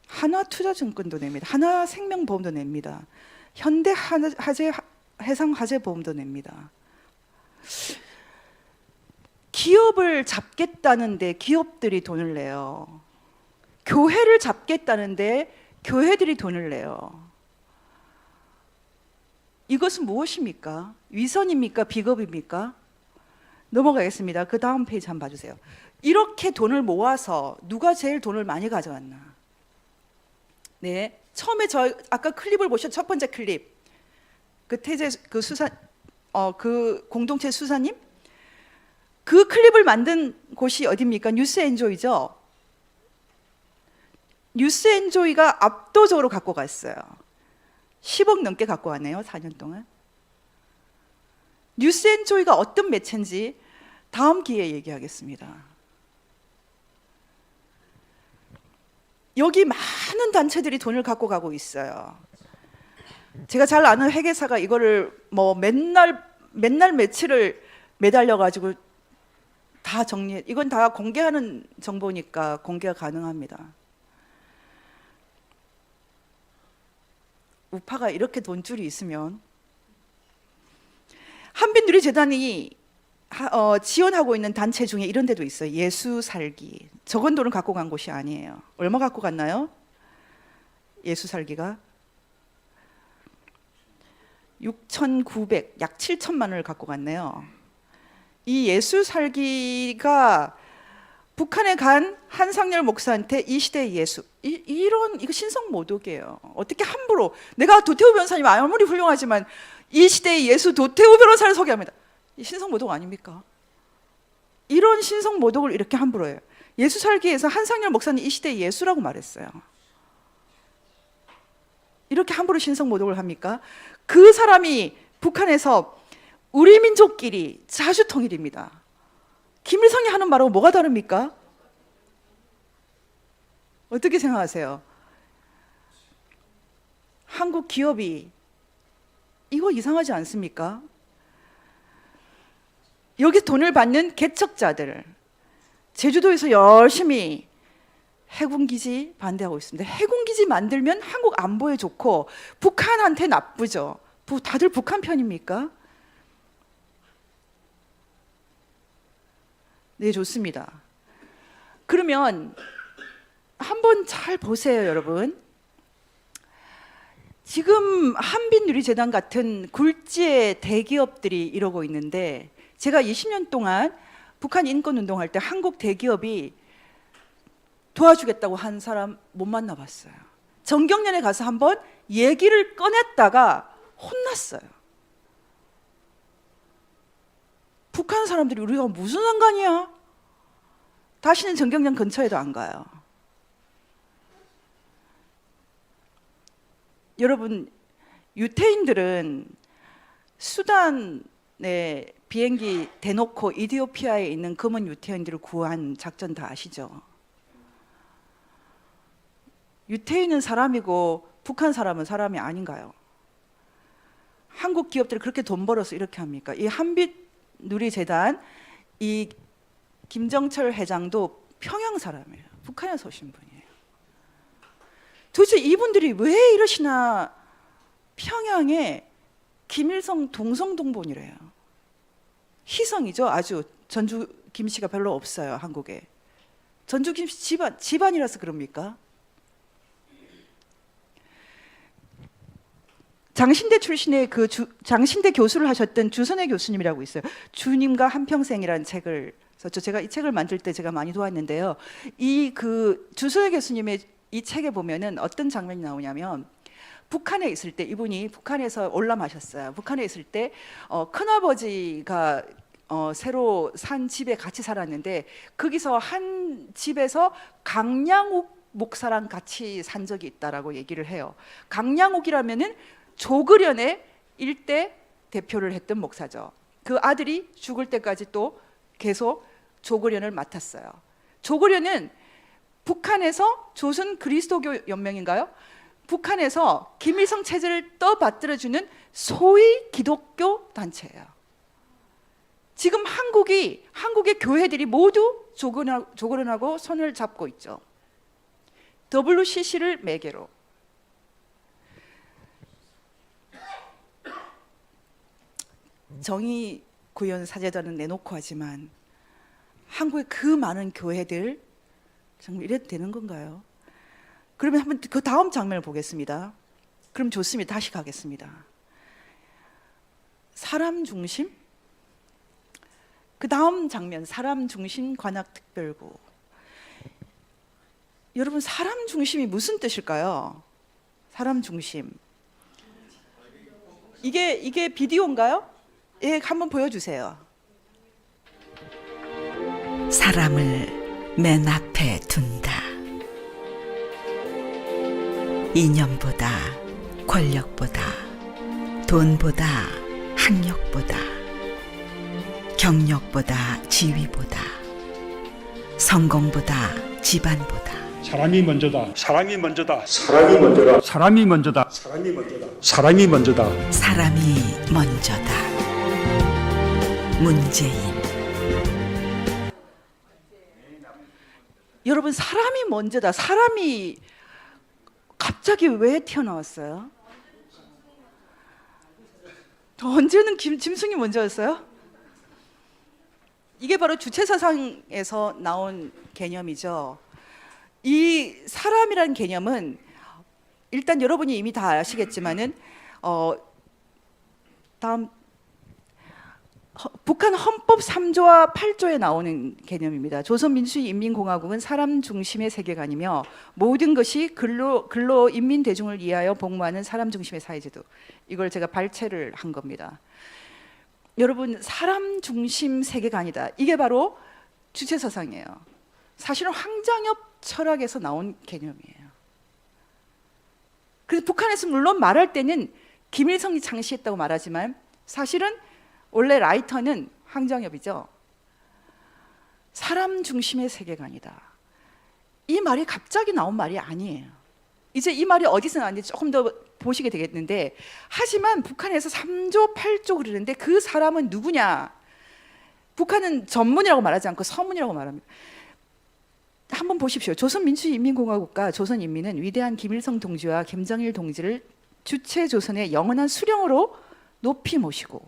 하나투자증권도 냅니다. 하나생명보험도 냅니다. 해상화재보험도 냅니다. 기업을 잡겠다는데 기업들이 돈을 내요. 교회를 잡겠다는데 교회들이 돈을 내요. 이것은 무엇입니까? 위선입니까? 비겁입니까? 넘어가겠습니다. 그 다음 페이지 한번 봐주세요. 이렇게 돈을 모아서 누가 제일 돈을 많이 가져왔나? 네, 처음에 저 아까 클립을 보셨, 첫 번째 클립, 그 태제 그 수사, 그 공동체 수사님, 그 클립을 만든 곳이 어디입니까? 뉴스엔조이죠. 뉴스엔조이가 압도적으로 갖고 갔어요. 10억 넘게 갖고 왔네요. 4년 동안. 뉴스엔조이가 어떤 매체인지 다음 기회에 얘기하겠습니다. 여기 많은 단체들이 돈을 갖고 가고 있어요. 제가 잘 아는 회계사가 이거를 뭐 맨날 며칠을 매달려 가지고 다 정리해. 이건 다 공개하는 정보니까 공개가 가능합니다. 우파가 이렇게 돈줄이 있으면, 한빛누리재단이 지원하고 있는 단체 중에 이런 데도 있어요. 예수살기. 적은 돈을 갖고 간 곳이 아니에요. 얼마 갖고 갔나요? 예수살기가 6,900, 약 7천만 원을 갖고 갔네요. 이 예수살기가 북한에 간 한상열 목사한테 이 시대의 예수, 이거 신성모독이에요. 어떻게 함부로, 내가 도태우 변호사님 아무리 훌륭하지만 이 시대의 예수 도태우 변호사를 소개합니다. 이 신성모독 아닙니까? 이런 신성모독을 이렇게 함부로 해요. 예수살기에서 한상열 목사는 이 시대의 예수라고 말했어요. 이렇게 함부로 신성모독을 합니까? 그 사람이 북한에서 우리 민족끼리 자주통일입니다. 김일성이 하는 말하고 뭐가 다릅니까? 어떻게 생각하세요? 한국 기업이 이거 이상하지 않습니까? 여기 돈을 받는 개척자들, 제주도에서 열심히 해군기지 반대하고 있습니다. 해군기지 만들면 한국 안보에 좋고 북한한테 나쁘죠. 다들 북한 편입니까? 네, 좋습니다. 그러면 한번 잘 보세요, 여러분. 지금 한빛누리재단 같은 굴지의 대기업들이 이러고 있는데, 제가 20년 동안 북한 인권운동할 때 한국 대기업이 도와주겠다고 한 사람 못 만나봤어요. 정경련에 가서 한번 얘기를 꺼냈다가 혼났어요. 북한 사람들이 우리가 무슨 상관이야? 다시는 정경련 근처에도 안 가요. 여러분, 유태인들은 수단에 비행기 대놓고 이디오피아에 있는 검은 유태인들을 구한 작전 다 아시죠? 유태인은 사람이고 북한 사람은 사람이 아닌가요? 한국 기업들이 그렇게 돈 벌어서 이렇게 합니까? 이 한빛누리재단, 이 김정철 회장도 평양 사람이에요. 북한에서 오신 분이에요. 도대체 이분들이 왜 이러시나? 평양에 김일성 동성동본이래요. 희성이죠. 아주 전주 김씨가 별로 없어요, 한국에. 전주 김씨 집안이라서 그럽니까? 장신대 출신의 장신대 교수를 하셨던 주선혜 교수님이라고 있어요. 주님과 한평생이라는 책을 썼죠. 제가 이 책을 만들 때 제가 많이 도왔는데요. 이 주선혜 교수님의 이 책에 보면은 어떤 장면이 나오냐면, 북한에 있을 때 이분이 북한에서 올라마셨어요. 북한에 있을 때 큰아버지가 새로 산 집에 같이 살았는데, 거기서 한 집에서 강량욱 목사랑 같이 산 적이 있다라고 얘기를 해요. 강량욱이라면은 조그련의 일대 대표를 했던 목사죠. 그 아들이 죽을 때까지 또 계속 조그련을 맡았어요. 조그련은 북한에서 조선 그리스도교 연맹인가요? 북한에서 김일성 체제를 떠받들어주는 소위 기독교 단체예요. 지금 한국의 교회들이 모두 조그련하고 손을 잡고 있죠. WCC를 매개로. 정의구현 사제단은 내놓고 하지만 한국의 그 많은 교회들 정말 이래도 되는 건가요? 그러면 한번 그 다음 장면을 보겠습니다. 그럼 좋습니다. 다시 가겠습니다. 사람 중심? 그 다음 장면, 사람 중심 관악특별구. 여러분, 사람 중심이 무슨 뜻일까요? 사람 중심. 이게 비디오인가요? 예, 한번 보여주세요. 사람을 맨 앞에 둔다. 이념보다, 권력보다, 돈보다, 학력보다, 경력보다, 지위보다, 성공보다, 집안보다. 사람이 먼저다. 사람이 먼저다. 사람이 먼저다. 사람이 먼저다. 사람이 먼저다. 사람이 먼저다. 사람이 먼저다. 문재인. 여러분, 사람이 먼저다. 사람이 갑자기 왜 튀어나왔어요? 언제는 짐승이 먼저였어요? 이게 바로 주체사상에서 나온 개념이죠. 이 사람이라는 개념은 일단 여러분이 이미 다 아시겠지만은 다음 북한 헌법 3조와 8조에 나오는 개념입니다. 조선민주주의인민공화국은 사람 중심의 세계관이며 모든 것이 근로 인민 대중을 위하여 복무하는 사람 중심의 사회제도. 이걸 제가 발췌를 한 겁니다. 여러분, 사람 중심 세계관이다. 이게 바로 주체사상이에요. 사실은 황장엽 철학에서 나온 개념이에요. 그래서 그래서 북한에서 물론 말할 때는 김일성이 창시했다고 말하지만 사실은 원래 라이터는 황정엽이죠. 사람 중심의 세계관이다. 이 말이 갑자기 나온 말이 아니에요. 이제 이 말이 어디서 나왔는지 조금 더 보시게 되겠는데, 하지만 북한에서 3조 8조 그러는데 그 사람은 누구냐? 북한은 전문이라고 말하지 않고 서문이라고 말합니다. 한번 보십시오. 조선민주인민공화국과 조선인민은 위대한 김일성 동지와 김정일 동지를 주체 조선의 영원한 수령으로 높이 모시고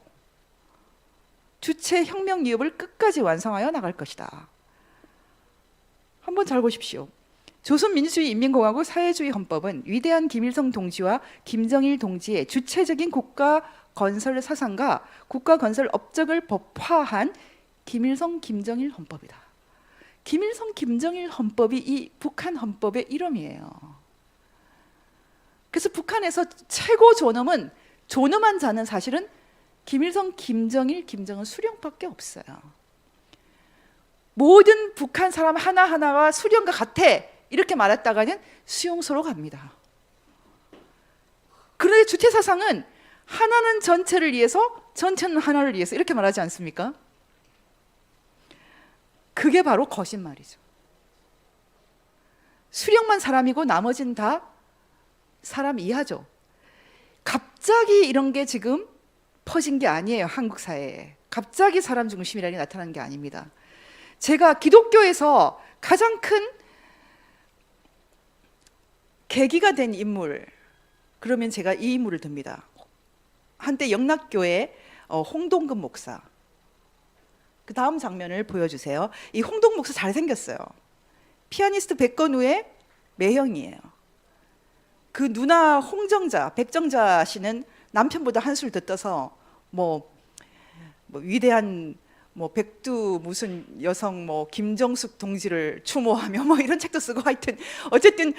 주체 혁명 이업을 끝까지 완성하여 나갈 것이다. 한번 잘 보십시오. 조선민주주의인민공화국 사회주의 헌법은 위대한 김일성 동지와 김정일 동지의 주체적인 국가 건설 사상과 국가 건설 업적을 법화한 김일성 김정일 헌법이다. 김일성 김정일 헌법이 이 북한 헌법의 이름이에요. 그래서 북한에서 최고 존엄은 존엄한 자는 사실은 김일성 김정일 김정은 수령밖에 없어요. 모든 북한 사람 하나하나가 수령과 같아 이렇게 말했다가는 수용소로 갑니다. 그런데 주체사상은 하나는 전체를 위해서, 전체는 하나를 위해서 이렇게 말하지 않습니까? 그게 바로 거짓말이죠. 수령만 사람이고 나머지는 다 사람 이하죠. 갑자기 이런 게 지금 퍼진 게 아니에요. 한국 사회에 갑자기 사람 중심이라는 게 나타난 게 아닙니다. 제가 기독교에서 가장 큰 계기가 된 인물, 그러면 제가 이 인물을 듭니다. 한때 영락교회 홍동근 목사. 그 다음 장면을 보여주세요. 이 홍동근 목사 잘생겼어요. 피아니스트 백건우의 매형이에요. 그 누나 홍정자, 백정자 씨는 남편보다 한술 더 떠서 뭐 위대한 백두 무슨 여성 김정숙 동지를 추모하며 이런 책도 쓰고, 하여튼 어쨌든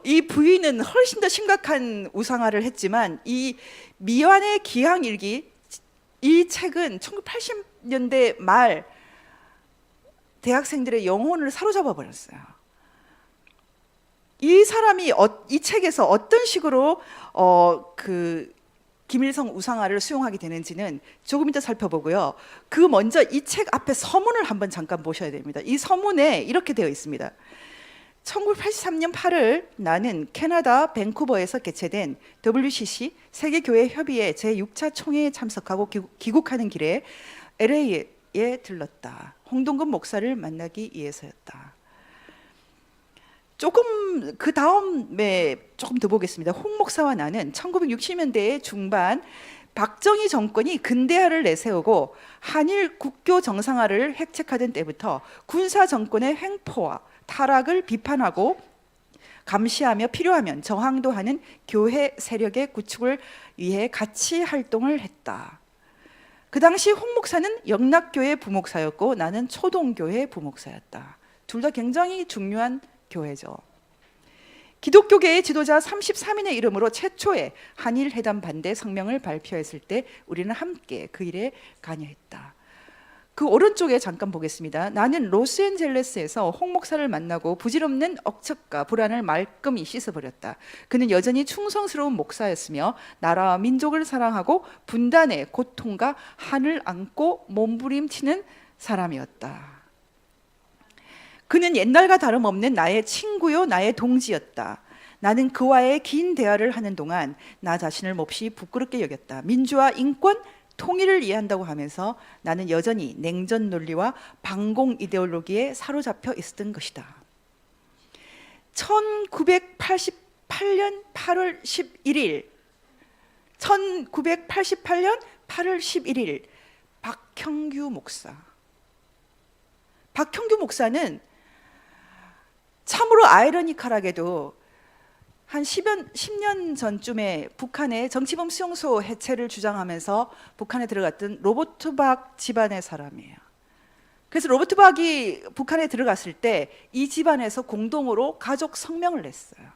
이 부인은 훨씬 더 심각한 우상화를 했지만 이 미완의 기항일기, 이 책은 1980년대 말 대학생들의 영혼을 사로잡아 버렸어요. 이 사람이 이 책에서 어떤 식으로 그 김일성 우상화를 수용하게 되는지는 조금 이따 살펴보고요. 그 먼저 이 책 앞에 서문을 한번 잠깐 보셔야 됩니다. 이 서문에 이렇게 되어 있습니다. 1983년 8월 나는 캐나다 밴쿠버에서 개최된 WCC 세계교회협의회 제6차 총회에 참석하고 귀국하는 길에 LA에 들렀다. 홍동근 목사를 만나기 위해서였다. 조금 그 다음에 조금 더 보겠습니다. 홍 목사와 나는 1960년대 중반 박정희 정권이 근대화를 내세우고 한일 국교 정상화를 획책하던 때부터 군사 정권의 횡포와 타락을 비판하고 감시하며 필요하면 저항도 하는 교회 세력의 구축을 위해 같이 활동을 했다. 그 당시 홍 목사는 영락교회 부목사였고 나는 초동교회 부목사였다. 둘 다 굉장히 중요한 교회죠. 기독교계의 지도자 33인의 이름으로 최초의 한일회담 반대 성명을 발표했을 때 우리는 함께 그 일에 관여했다. 그 오른쪽에 잠깐 보겠습니다. 나는 로스앤젤레스에서 홍 목사를 만나고 부질없는 억측과 불안을 말끔히 씻어버렸다. 그는 여전히 충성스러운 목사였으며 나라와 민족을 사랑하고 분단의 고통과 한을 안고 몸부림치는 사람이었다. 그는 옛날과 다름없는 나의 친구요 나의 동지였다. 나는 그와의 긴 대화를 하는 동안 나 자신을 몹시 부끄럽게 여겼다. 민주화, 인권, 통일을 이해한다고 하면서 나는 여전히 냉전 논리와 반공 이데올로기에 사로잡혀 있었던 것이다. 1988년 8월 11일 1988년 8월 11일 박형규 목사. 박형규 목사는 참으로 아이러니컬하게도 한 10년 전쯤에 북한의 정치범 수용소 해체를 주장하면서 북한에 들어갔던 로버트 박 집안의 사람이에요. 그래서 로버트 박이 북한에 들어갔을 때 이 집안에서 공동으로 가족 성명을 냈어요.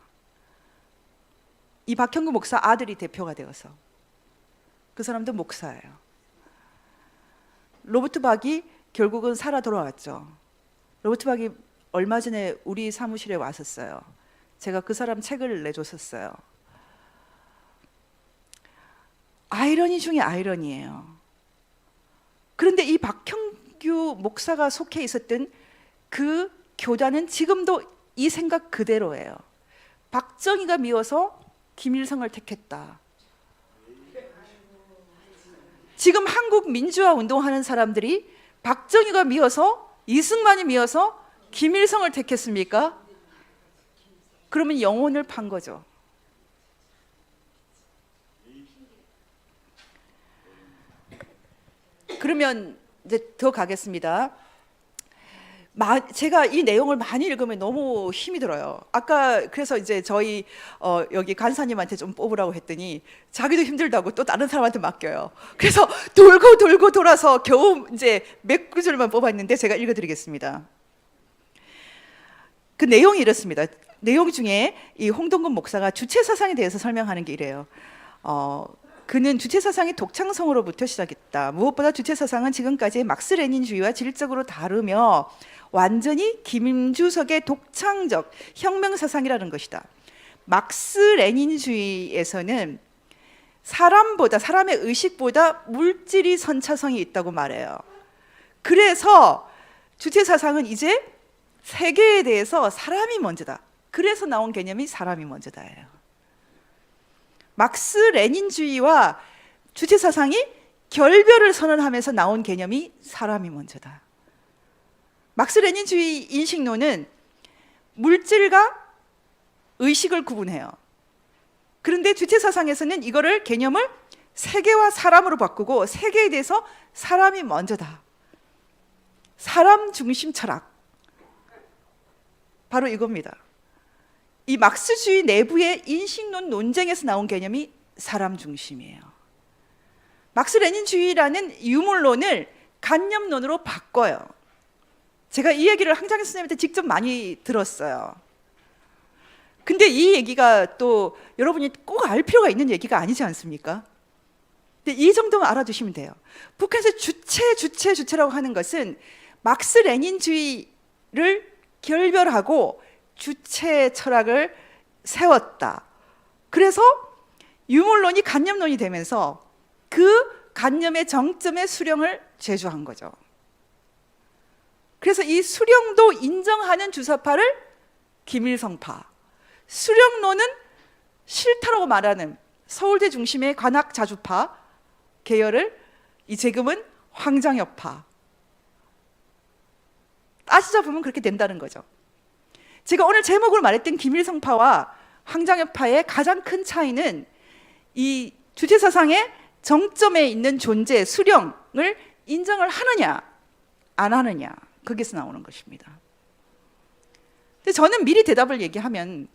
이 박형규 목사 아들이 대표가 되어서. 그 사람도 목사예요. 로버트 박이 결국은 살아 돌아왔죠. 로버트 박이 얼마 전에 우리 사무실에 왔었어요. 제가 그 사람 책을 내줬었어요. 아이러니 중에 아이러니예요. 그런데 이 박형규 목사가 속해 있었던 그 교단은 지금도 이 생각 그대로예요. 박정희가 미워서 김일성을 택했다. 지금 한국 민주화 운동하는 사람들이 박정희가 미워서, 이승만이 미워서 김일성을 택했습니까? 그러면 영혼을 판 거죠. 그러면 이제 더 가겠습니다. 제가 이 내용을 많이 읽으면 너무 힘이 들어요. 아까 그래서 이제 저희 여기 간사님한테 좀 뽑으라고 했더니 자기도 힘들다고 또 다른 사람한테 맡겨요. 그래서 돌고 돌고 돌아서 겨우 이제 몇 구절만 뽑았는데 제가 읽어드리겠습니다. 그 내용이 이렇습니다. 내용 중에 이 홍동근 목사가 주체 사상에 대해서 설명하는 게 이래요. 그는 주체 사상이 독창성으로부터 시작했다. 무엇보다 주체 사상은 지금까지의 막스 레닌주의와 질적으로 다르며 완전히 김주석의 독창적 혁명 사상이라는 것이다. 막스 레닌주의에서는 사람의 의식보다 물질이 선차성이 있다고 말해요. 그래서 주체 사상은 이제 세계에 대해서 사람이 먼저다. 그래서 나온 개념이 사람이 먼저다예요. 막스 레닌주의와 주체 사상이 결별을 선언하면서 나온 개념이 사람이 먼저다. 막스 레닌주의 인식론은 물질과 의식을 구분해요. 그런데 주체 사상에서는 이거를 개념을 세계와 사람으로 바꾸고 세계에 대해서 사람이 먼저다. 사람 중심 철학. 바로 이겁니다. 이 막스주의 내부의 인식론 논쟁에서 나온 개념이 사람 중심이에요. 막스 레닌주의라는 유물론을 간념론으로 바꿔요. 제가 이 얘기를 항장현 선생님한테 직접 많이 들었어요. 근데 이 얘기가 또 여러분이 꼭 알 필요가 있는 얘기가 아니지 않습니까? 근데 이 정도만 알아두시면 돼요. 북한에서 주체라고 하는 것은 막스 레닌주의를 결별하고 주체 철학을 세웠다. 그래서 유물론이 간념론이 되면서 그 간념의 정점의 수령을 제조한 거죠. 그래서 이 수령도 인정하는 주사파를 김일성파, 수령론은 싫다라고 말하는 서울대 중심의 관악자주파 계열을 지금은 황장엽파. 따지자 보면 그렇게 된다는 거죠. 제가 오늘 제목으로 말했던 김일성파와 황장엽파의 가장 큰 차이는 이 주체사상의 정점에 있는 존재, 수령을 인정을 하느냐 안 하느냐, 거기서 나오는 것입니다. 근데 저는 미리 대답을 얘기하면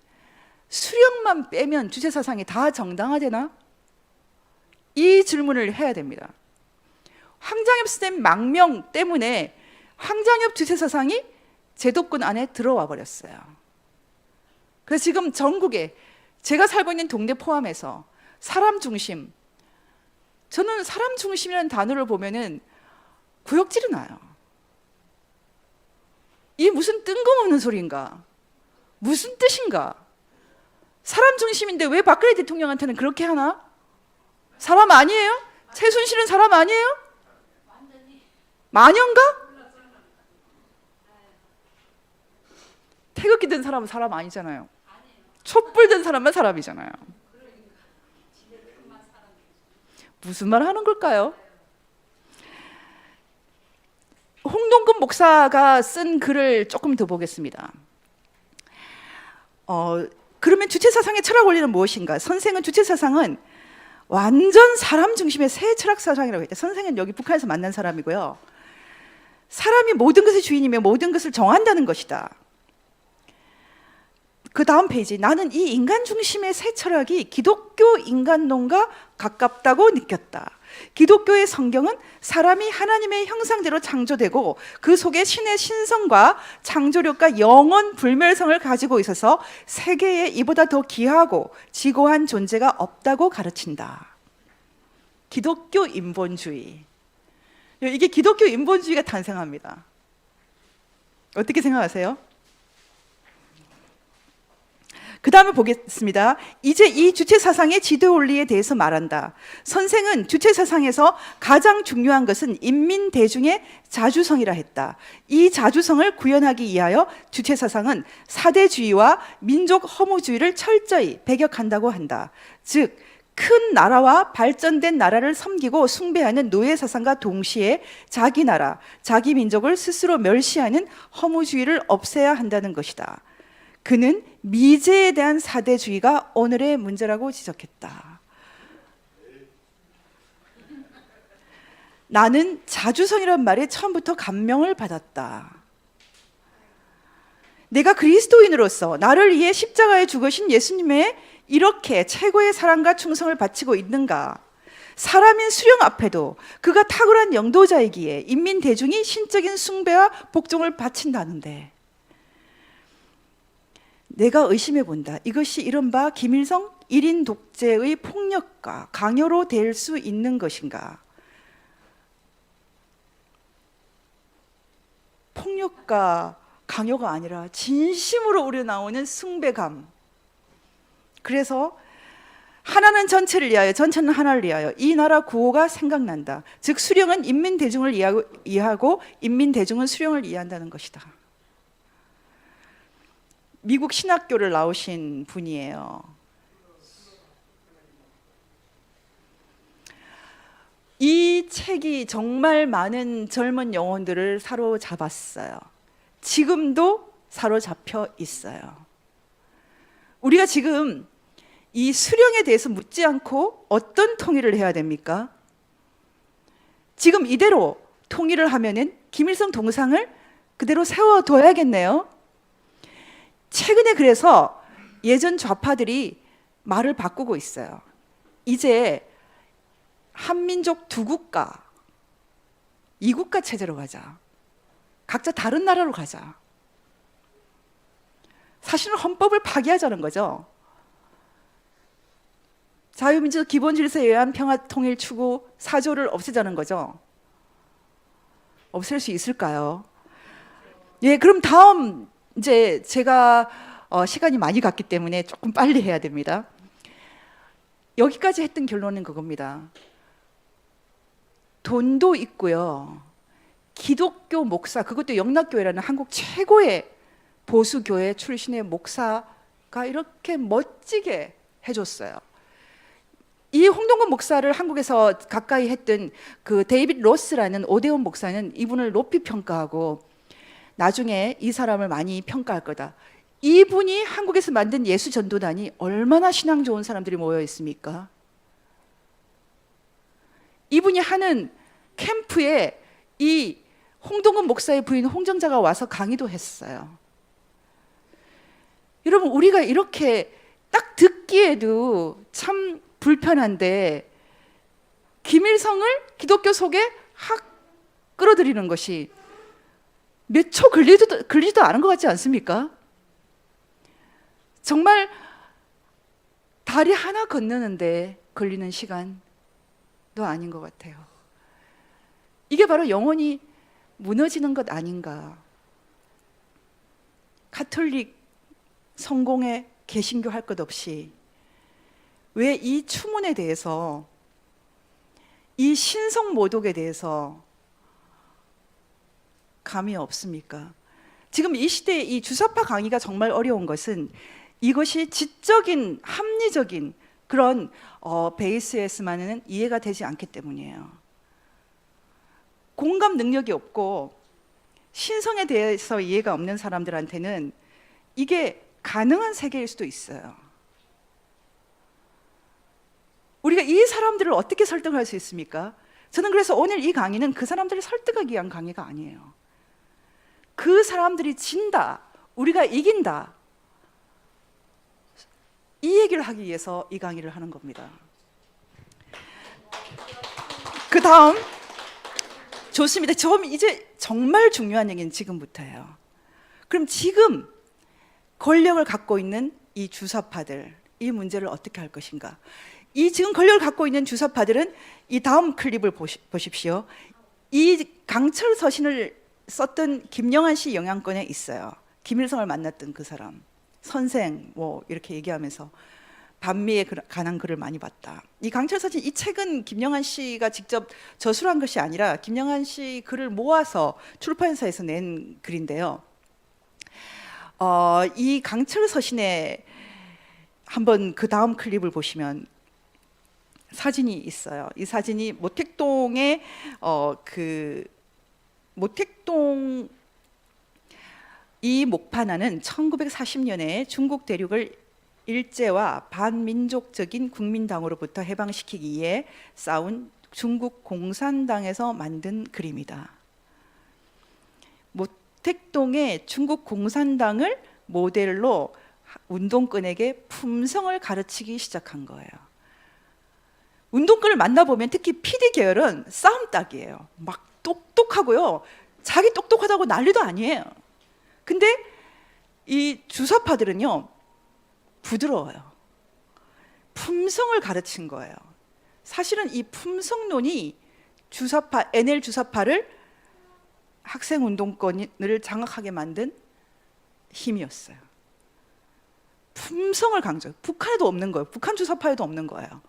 수령만 빼면 주체사상이 다 정당화되나? 이 질문을 해야 됩니다. 황장엽 스탠 망명 때문에 황장엽 주체사상이 제도권 안에 들어와 버렸어요. 그래서 지금 전국에 제가 살고 있는 동네 포함해서 사람 중심, 저는 사람 중심이라는 단어를 보면은 구역질이 나요. 이게 무슨 뜬금없는 소리인가? 무슨 뜻인가? 사람 중심인데 왜 박근혜 대통령한테는 그렇게 하나? 사람 아니에요? 최순실은 사람 아니에요? 마녀인가? 태극기 든 사람은 사람 아니잖아요. 촛불 든 사람만 사람이잖아요. 무슨 말 하는 걸까요? 홍동근 목사가 쓴 글을 조금 더 보겠습니다. 그러면 주체사상의 철학 원리는 무엇인가? 선생은 주체사상은 완전 사람 중심의 새 철학사상이라고 했죠. 선생은 여기 북한에서 만난 사람이고요. 사람이 모든 것의 주인이며 모든 것을 정한다는 것이다. 그 다음 페이지, 나는 이 인간 중심의 새 철학이 기독교 인간론과 가깝다고 느꼈다. 기독교의 성경은 사람이 하나님의 형상대로 창조되고 그 속에 신의 신성과 창조력과 영원 불멸성을 가지고 있어서 세계에 이보다 더 귀하고 지고한 존재가 없다고 가르친다. 기독교 인본주의. 이게 기독교 인본주의가 탄생합니다. 어떻게 생각하세요? 그 다음에 보겠습니다. 이제 이 주체사상의 지도원리에 대해서 말한다. 선생은 주체사상에서 가장 중요한 것은 인민대중의 자주성이라 했다. 이 자주성을 구현하기 위하여 주체사상은 사대주의와 민족 허무주의를 철저히 배격한다고 한다. 즉, 큰 나라와 발전된 나라를 섬기고 숭배하는 노예사상과 동시에 자기 나라, 자기 민족을 스스로 멸시하는 허무주의를 없애야 한다는 것이다. 그는 미제에 대한 사대주의가 오늘의 문제라고 지적했다. 나는 자주성이란 말에 처음부터 감명을 받았다. 내가 그리스도인으로서 나를 위해 십자가에 죽으신 예수님의 이렇게 최고의 사랑과 충성을 바치고 있는가? 사람인 수령 앞에도 그가 탁월한 영도자이기에 인민 대중이 신적인 숭배와 복종을 바친다는데, 내가 의심해 본다. 이것이 이른바 김일성 1인 독재의 폭력과 강요로 될 수 있는 것인가? 폭력과 강요가 아니라 진심으로 우러나오는 숭배감. 그래서 하나는 전체를 위하여, 전체는 하나를 위하여, 이 나라 구호가 생각난다. 즉 수령은 인민대중을 이해하고 인민대중은 수령을 이해한다는 것이다. 미국 신학교를 나오신 분이에요. 이 책이 정말 많은 젊은 영혼들을 사로잡았어요. 지금도 사로잡혀 있어요. 우리가 지금 이 수령에 대해서 묻지 않고 어떤 통일을 해야 됩니까? 지금 이대로 통일을 하면은 김일성 동상을 그대로 세워둬야겠네요. 최근에 그래서 예전 좌파들이 말을 바꾸고 있어요. 이제 한민족 두 국가, 이국가 체제로 가자. 각자 다른 나라로 가자. 사실은 헌법을 파기하자는 거죠. 자유민주 기본질서에 의한 평화통일 추구 4조를 없애자는 거죠. 없앨 수 있을까요? 예, 그럼 다음 이제 제가 시간이 많이 갔기 때문에 조금 빨리 해야 됩니다. 여기까지 했던 결론은 그겁니다. 돈도 있고요. 기독교 목사, 그것도 영락교회라는 한국 최고의 보수교회 출신의 목사가 이렇게 멋지게 해줬어요. 이 홍동건 목사를 한국에서 가까이 했던 그 데이빗 로스라는 오대원 목사는 이분을 높이 평가하고 나중에 이 사람을 많이 평가할 거다. 이분이 한국에서 만든 예수전도단이 얼마나 신앙 좋은 사람들이 모여 있습니까? 이분이 하는 캠프에 이 홍동건 목사의 부인 홍정자가 와서 강의도 했어요. 여러분, 우리가 이렇게 딱 듣기에도 참 불편한데 김일성을 기독교 속에 확 끌어들이는 것이 몇 초 걸리지도 않은 것 같지 않습니까? 정말 다리 하나 건너는데 걸리는 시간도 아닌 것 같아요. 이게 바로 영혼이 무너지는 것 아닌가. 가톨릭 성공회 개신교 할 것 없이 왜 이 추문에 대해서, 이 신성 모독에 대해서 감이 없습니까? 지금 이 시대에 이 주사파 강의가 정말 어려운 것은 이것이 지적인 합리적인 그런 베이스에서만은 이해가 되지 않기 때문이에요. 공감 능력이 없고 신성에 대해서 이해가 없는 사람들한테는 이게 가능한 세계일 수도 있어요. 우리가 이 사람들을 어떻게 설득할 수 있습니까? 저는 그래서 오늘 이 강의는 그 사람들을 설득하기 위한 강의가 아니에요. 그 사람들이 진다, 우리가 이긴다, 이 얘기를 하기 위해서 이 강의를 하는 겁니다. 그 다음, 좋습니다. 이제 정말 중요한 얘기는 지금부터예요. 그럼 지금 권력을 갖고 있는 이 주사파들, 이 문제를 어떻게 할 것인가? 이 지금 권력을 갖고 있는 주사파들은 이 다음 클립을 보십시오. 이 강철 서신을 썼던 김영한 씨 영향권에 있어요. 김일성을 만났던 그 사람. 선생 뭐 이렇게 얘기하면서 반미에 관한 글을 많이 봤다. 이 강철 사진 이 책은 김영한 씨가 직접 저술한 것이 아니라 김영한 씨 글을 모아서 출판사에서 낸 글인데요. 이 강철 서신에 한번 그 다음 클립을 보시면 사진이 있어요. 이 사진이 모택동의 모택동 이 목판화는 1940년에 중국 대륙을 일제와 반민족적인 국민당으로부터 해방시키기 위해 싸운 중국 공산당에서 만든 그림이다. 모택동의 중국 공산당을 모델로 운동권에게 품성을 가르치기 시작한 거예요. 운동권을 만나보면 특히 PD 계열은 싸움닭이에요. 막 똑똑하고요. 자기 똑똑하다고 난리도 아니에요. 근데 이 주사파들은요, 부드러워요. 품성을 가르친 거예요. 사실은 이 품성론이 주사파, NL 주사파를 학생 운동권을 장악하게 만든 힘이었어요. 품성을 강조. 북한에도 없는 거예요. 북한 주사파에도 없는 거예요.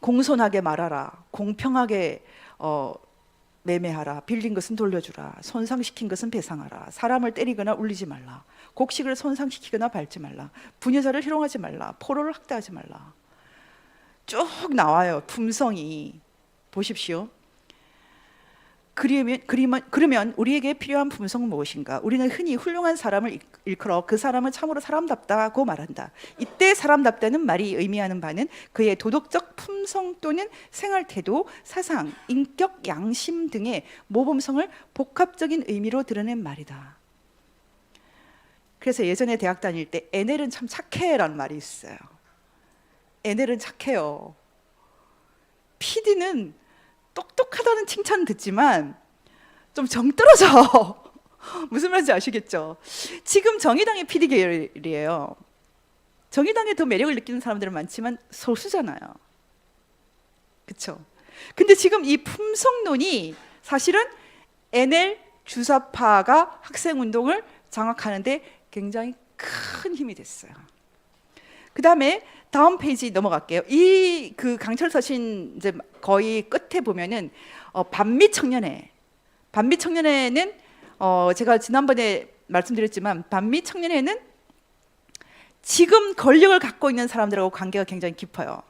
공손하게 말하라. 공평하게 매매하라. 빌린 것은 돌려주라. 손상시킨 것은 배상하라. 사람을 때리거나 울리지 말라. 곡식을 손상시키거나 밟지 말라. 부녀자를 희롱하지 말라. 포로를 학대하지 말라. 쭉 나와요. 품성이. 보십시오. 그러면 우리에게 필요한 품성은 무엇인가? 우리는 흔히 훌륭한 사람을 일컬어 그 사람은 참으로 사람답다고 말한다. 이때 사람답다는 말이 의미하는 바는 그의 도덕적 품성 또는 생활태도, 사상, 인격, 양심 등의 모범성을 복합적인 의미로 드러낸 말이다. 그래서 예전에 대학 다닐 때 NL은 참 착해라는 말이 있어요. NL은 착해요. PD는 똑똑하다는 칭찬 듣지만 좀 정 떨어져. 무슨 말인지 아시겠죠? 지금 정의당의 PD 계열이에요. 정의당에 더 매력을 느끼는 사람들은 많지만 소수잖아요. 그렇죠? 근데 지금 이 품성론이 사실은 NL 주사파가 학생 운동을 장악하는데 굉장히 큰 힘이 됐어요. 그다음에 다음 페이지 넘어갈게요. 이 그 강철 서신 이제 거의 끝에 보면은 반미 청년회는 제가 지난번에 말씀드렸지만 반미 청년회는 지금 권력을 갖고 있는 사람들하고 관계가 굉장히 깊어요.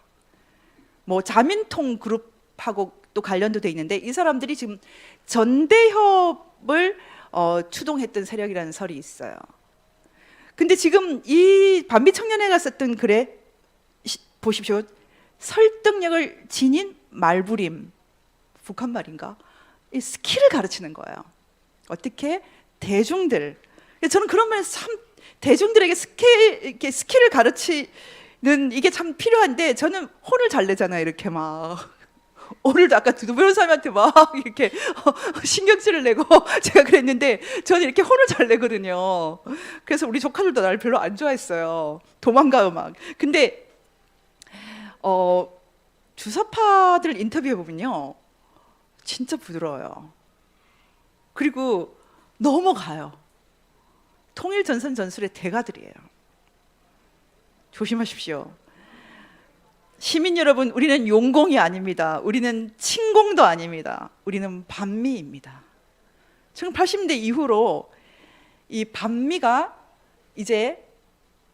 뭐 자민통 그룹하고 또 관련도 돼 있는데 이 사람들이 지금 전대협을 추동했던 세력이라는 설이 있어요. 근데 지금 이 반미 청년회가 썼던 글에 보십시오. 설득력을 지닌 말부림, 북한 말인가? 이 스킬을 가르치는 거예요. 어떻게 대중들. 저는 그런 면에서 참 대중들에게 스킬을 가르치는 이게 참 필요한데 저는 혼을 잘 내잖아요. 이렇게 막. 오늘도 아까 두 변호사님한테 막 이렇게 신경질을 내고 제가 그랬는데 저는 이렇게 혼을 잘 내거든요. 그래서 우리 조카들도 나를 별로 안 좋아했어요. 도망가요 막. 근데 주사파들 인터뷰해 보면요, 진짜 부드러워요. 그리고 넘어가요. 통일 전선 전술의 대가들이에요. 조심하십시오. 시민 여러분, 우리는 용공이 아닙니다. 우리는 친공도 아닙니다. 우리는 반미입니다. 1980년대 이후로 이 반미가 이제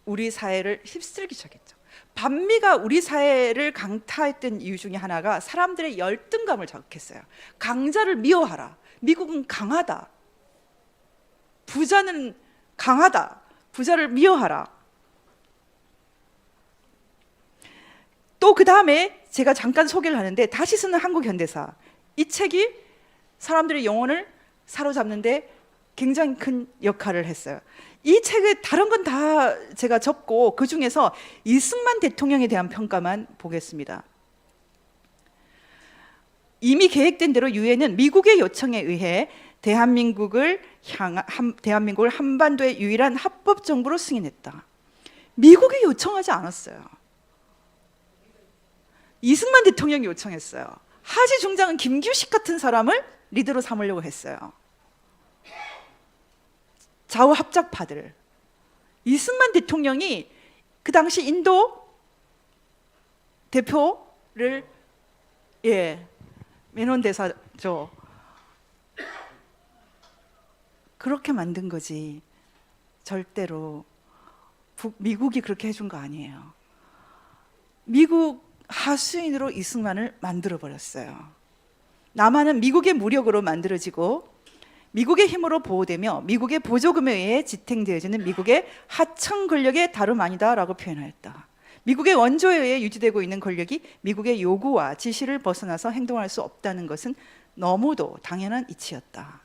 우리 사회를 휩쓸기 시작했죠. 반미가 우리 사회를 강타했던 이유 중에 하나가 사람들의 열등감을 자극했어요. 강자를 미워하라. 미국은 강하다. 부자는 강하다. 부자를 미워하라. 또 그 다음에 제가 잠깐 소개를 하는데 다시 쓰는 한국 현대사. 이 책이 사람들의 영혼을 사로잡는데 굉장히 큰 역할을 했어요. 이 책의 다른 건 다 제가 접고 그 중에서 이승만 대통령에 대한 평가만 보겠습니다. 이미 계획된 대로 유엔은 미국의 요청에 의해 대한민국을 한반도의 유일한 합법 정부로 승인했다. 미국이 요청하지 않았어요. 이승만 대통령이 요청했어요. 하지 중장은 김규식 같은 사람을 리더로 삼으려고 했어요. 좌우 합작파들. 이승만 대통령이 그 당시 인도 대표를 메논 대사죠. 그렇게 만든 거지. 절대로 미국이 그렇게 해준 거 아니에요. 미국 하수인으로 이승만을 만들어 버렸어요. 남한은 미국의 무력으로 만들어지고 미국의 힘으로 보호되며 미국의 보조금에 의해 지탱되어지는 미국의 하청 권력의 다름 아니다라고 표현하였다. 미국의 원조에 의해 유지되고 있는 권력이 미국의 요구와 지시를 벗어나서 행동할 수 없다는 것은 너무도 당연한 이치였다.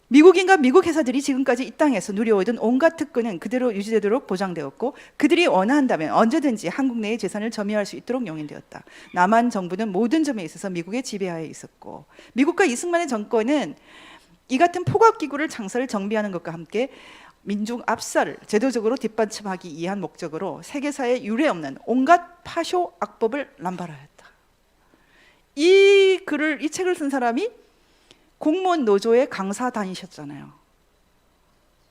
미국인과 미국 회사들이 지금까지 이 땅에서 누려오던 온갖 특권은 그대로 유지되도록 보장되었고 그들이 원한다면 언제든지 한국 내의 재산을 점유할 수 있도록 용인되었다. 남한 정부는 모든 점에 있어서 미국의 지배하에 있었고 미국과 이승만의 정권은 이 같은 포갑기구를 창설을 정비하는 것과 함께 민중 압살을 제도적으로 뒷받침하기 위한 목적으로 세계사에 유례없는 온갖 파쇼 악법을 남발하였다. 이 책을 쓴 사람이 공무원 노조에 강사 다니셨잖아요.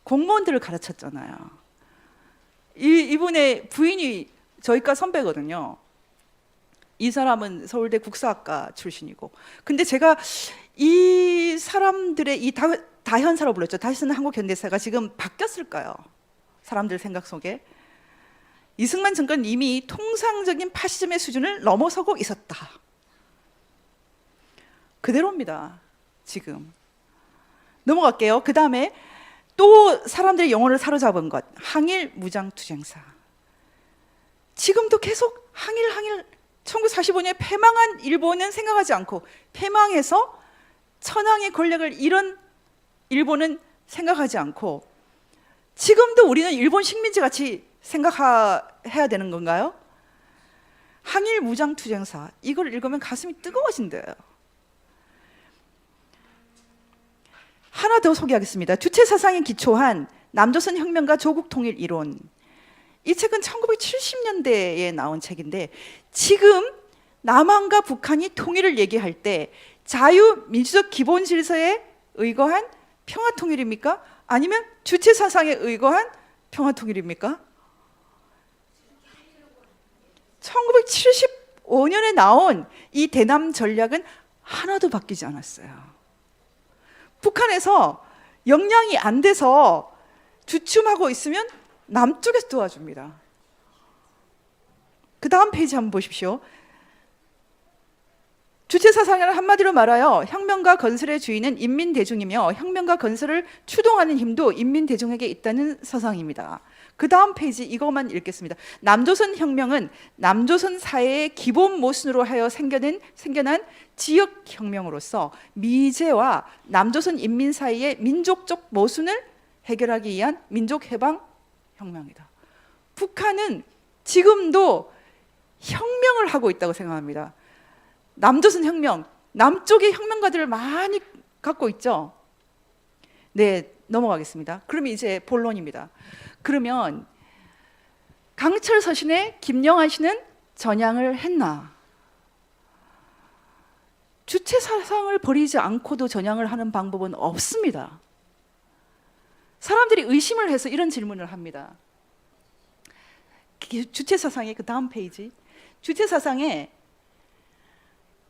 공무원들을 가르쳤잖아요. 이분의 부인이 저희과 선배거든요. 이 사람은 서울대 국사학과 출신이고. 근데 제가 이 사람들의 이 다현사로 불렀죠. 다시는 한국 현대사가 지금 바뀌었을까요? 사람들 생각 속에. 이승만 정권 이미 통상적인 파시즘의 수준을 넘어서고 있었다. 그대로입니다. 지금 넘어갈게요. 그 다음에 또 사람들의 영혼을 사로잡은 것, 항일 무장투쟁사. 지금도 계속 항일 1945년에 패망한 일본은 생각하지 않고 패망해서 천황의 권력을 잃은 일본은 생각하지 않고 지금도 우리는 일본 식민지 같이 생각해야 되는 건가요? 항일 무장투쟁사, 이걸 읽으면 가슴이 뜨거워진대요. 하나 더 소개하겠습니다. 주체사상에 기초한 남조선 혁명과 조국 통일 이론. 이 책은 1970년대에 나온 책인데 지금 남한과 북한이 통일을 얘기할 때 자유민주적 기본 질서에 의거한 평화통일입니까? 아니면 주체사상에 의거한 평화통일입니까? 1975년에 나온 이 대남 전략은 하나도 바뀌지 않았어요. 북한에서 역량이 안 돼서 주춤하고 있으면 남쪽에서 도와줍니다. 그 다음 페이지 한번 보십시오. 주체사상을 한마디로 말하여 혁명과 건설의 주인은 인민대중이며 혁명과 건설을 추동하는 힘도 인민대중에게 있다는 사상입니다. 그 다음 페이지 이것만 읽겠습니다. 남조선 혁명은 남조선 사회의 기본 모순으로 하여 생겨난 지역혁명으로서 미제와 남조선 인민 사이의 민족적 모순을 해결하기 위한 민족해방혁명이다. 북한은 지금도 혁명을 하고 있다고 생각합니다. 남조선 혁명, 남쪽의 혁명가들을 많이 갖고 있죠. 네, 넘어가겠습니다. 그럼 이제 본론입니다. 그러면 강철 서신에 김영한 씨는 전향을 했나? 주체 사상을 버리지 않고도 전향을 하는 방법은 없습니다. 사람들이 의심을 해서 이런 질문을 합니다. 주체 사상의 그 다음 페이지. 주체 사상에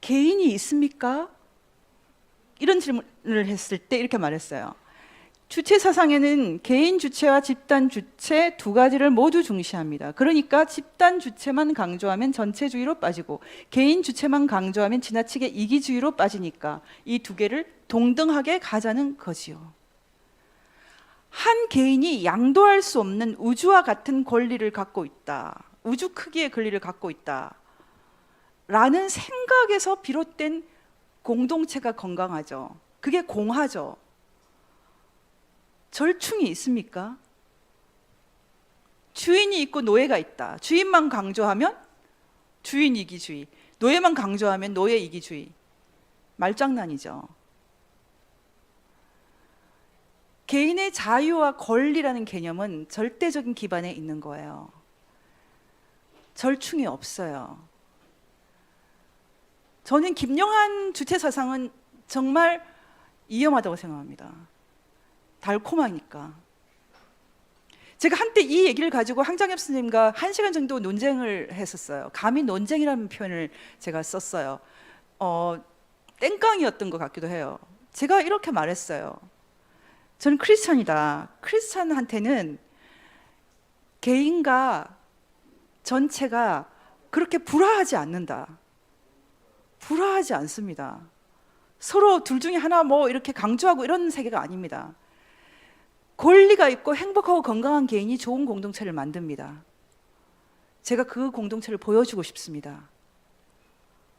개인이 있습니까? 이런 질문을 했을 때 이렇게 말했어요. 주체 사상에는 개인 주체와 집단 주체 두 가지를 모두 중시합니다. 그러니까 집단 주체만 강조하면 전체주의로 빠지고 개인 주체만 강조하면 지나치게 이기주의로 빠지니까 이 두 개를 동등하게 가자는 거지요. 한 개인이 양도할 수 없는 우주와 같은 권리를 갖고 있다. 우주 크기의 권리를 갖고 있다. 라는 생각에서 비롯된 공동체가 건강하죠. 그게 공하죠. 절충이 있습니까? 주인이 있고 노예가 있다. 주인만 강조하면 주인 이기주의, 노예만 강조하면 노예 이기주의. 말장난이죠. 개인의 자유와 권리라는 개념은 절대적인 기반에 있는 거예요. 절충이 없어요. 저는 김영한 주체 사상은 정말 위험하다고 생각합니다. 달콤하니까. 제가 한때 이 얘기를 가지고 황장엽 스님과 1시간 정도 논쟁을 했었어요. 감히 논쟁이라는 표현을 제가 썼어요. 땡깡이었던 것 같기도 해요. 제가 이렇게 말했어요. 저는 크리스찬이다. 크리스찬한테는 개인과 전체가 그렇게 불화하지 않는다. 불화하지 않습니다. 서로 둘 중에 하나 뭐 이렇게 강조하고 이런 세계가 아닙니다. 권리가 있고 행복하고 건강한 개인이 좋은 공동체를 만듭니다. 제가 그 공동체를 보여주고 싶습니다.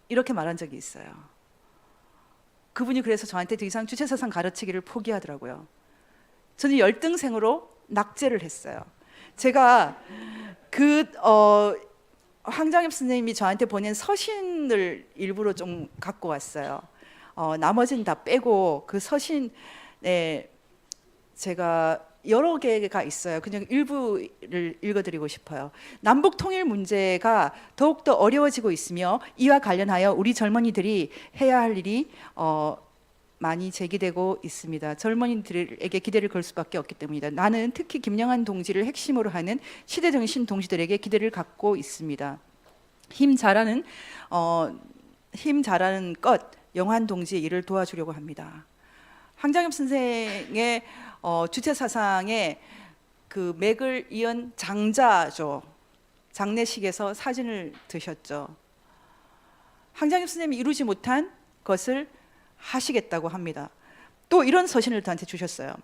이렇게 말한 적이 있어요. 그분이 그래서 저한테 더 이상 주체사상 가르치기를 포기하더라고요. 저는 열등생으로 낙제를 했어요. 제가 황장엽 선생님이 저한테 보낸 서신을 일부러 좀 갖고 왔어요. 나머지는 다 빼고 그 서신에 제가 여러 개가 있어요. 그냥 일부를 읽어드리고 싶어요. 남북 통일 문제가 더욱더 어려워지고 있으며 이와 관련하여 우리 젊은이들이 해야 할 일이 많이 제기되고 있습니다. 젊은이들에게 기대를 걸 수밖에 없기 때문이다. 나는 특히 김영한 동지를 핵심으로 하는 시대정신 동지들에게 기대를 갖고 있습니다. 힘 잘하는 것 영한 동지의 일을 도와주려고 합니다. 황장엽 선생의 주체 사상의 그 맥을 이은 장자죠. 장례식에서 사진을 드셨죠. 황장엽 선생님이 이루지 못한 것을 하시겠다고 합니다. 또 이런 서신을 저한테 주셨어요.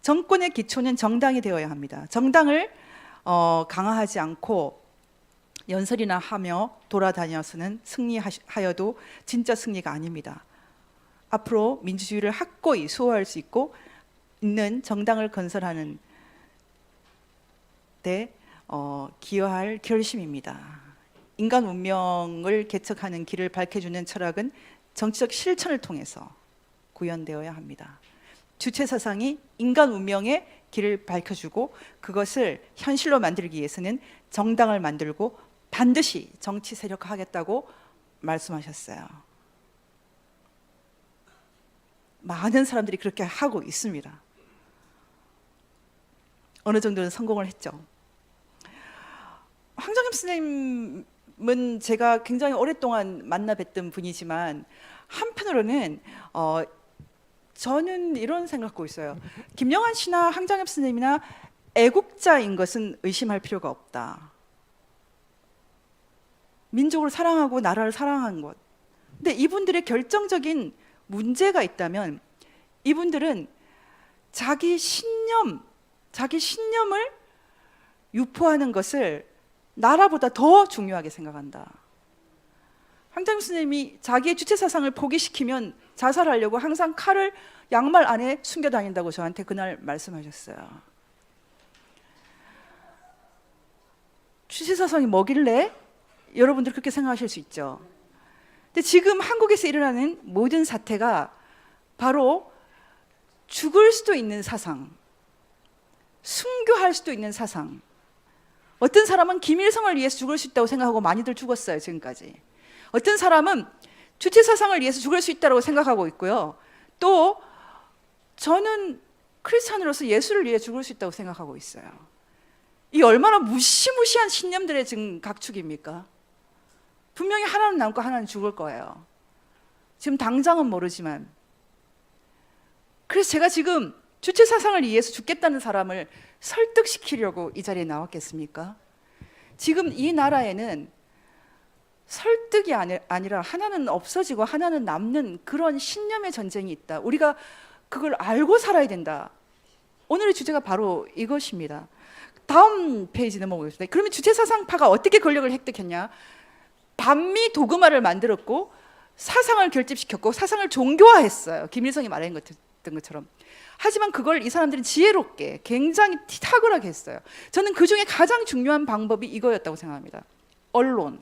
정권의 기초는 정당이 되어야 합니다. 정당을 강화하지 않고 연설이나 하며 돌아다녀서는 승리하여도 진짜 승리가 아닙니다. 앞으로 민주주의를 확고히 수호할 수 있는 정당을 건설하는 데 기여할 결심입니다. 인간 운명을 개척하는 길을 밝혀주는 철학은 정치적 실천을 통해서 구현되어야 합니다. 주체 사상이 인간 운명의 길을 밝혀주고 그것을 현실로 만들기 위해서는 정당을 만들고 반드시 정치 세력화하겠다고 말씀하셨어요. 많은 사람들이 그렇게 하고 있습니다. 어느 정도는 성공을 했죠. 황장엽 선생님은 제가 굉장히 오랫동안 만나 뵀던 분이지만 한편으로는 저는 이런 생각하고 있어요. 김영한 씨나 황장엽 선생님이나 애국자인 것은 의심할 필요가 없다. 민족을 사랑하고 나라를 사랑하는 것. 근데 이분들의 결정적인 문제가 있다면 이분들은 자기 신념을 유포하는 것을 나라보다 더 중요하게 생각한다. 황장엽 선생님이 자기의 주체 사상을 포기시키면 자살하려고 항상 칼을 양말 안에 숨겨 다닌다고 저한테 그날 말씀하셨어요. 주체 사상이 뭐길래? 여러분들 그렇게 생각하실 수 있죠. 근데 지금 한국에서 일어나는 모든 사태가 바로 죽을 수도 있는 사상, 순교할 수도 있는 사상. 어떤 사람은 김일성을 위해서 죽을 수 있다고 생각하고 많이들 죽었어요, 지금까지. 어떤 사람은 주체 사상을 위해서 죽을 수 있다고 생각하고 있고요. 또 저는 크리스찬으로서 예수를 위해 죽을 수 있다고 생각하고 있어요. 이 얼마나 무시무시한 신념들의 지금 각축입니까? 분명히 하나는 남고 하나는 죽을 거예요. 지금 당장은 모르지만. 그래서 제가 지금 주체 사상을 위해서 죽겠다는 사람을 설득시키려고 이 자리에 나왔겠습니까? 지금 이 나라에는 설득이 아니라 하나는 없어지고 하나는 남는 그런 신념의 전쟁이 있다. 우리가 그걸 알고 살아야 된다. 오늘의 주제가 바로 이것입니다. 다음 페이지 넘어보겠습니다. 그러면 주체사상파가 어떻게 권력을 획득했냐? 반미 도그마를 만들었고 사상을 결집시켰고 사상을 종교화했어요. 김일성이 말한 것처럼. 하지만 그걸 이 사람들은 지혜롭게 굉장히 탁월하게 했어요. 저는 그 중에 가장 중요한 방법이 이거였다고 생각합니다. 언론.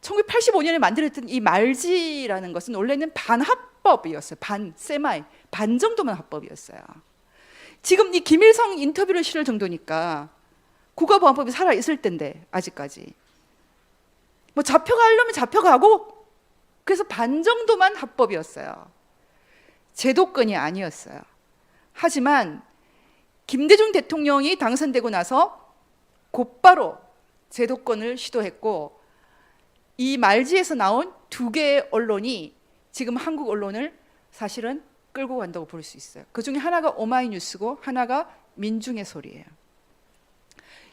1985년에 만들었던 이 말지라는 것은 원래는 반합법이었어요. 반 정도만 합법이었어요. 지금 이 김일성 인터뷰를 실을 정도니까 국가보안법이 살아있을 텐데 아직까지 뭐 잡혀가려면 잡혀가고 그래서 반 정도만 합법이었어요. 제도권이 아니었어요. 하지만 김대중 대통령이 당선되고 나서 곧바로 제도권을 시도했고 이 말지에서 나온 두 개의 언론이 지금 한국 언론을 사실은 끌고 간다고 볼 수 있어요. 그 중에 하나가 오마이뉴스고 하나가 민중의 소리예요.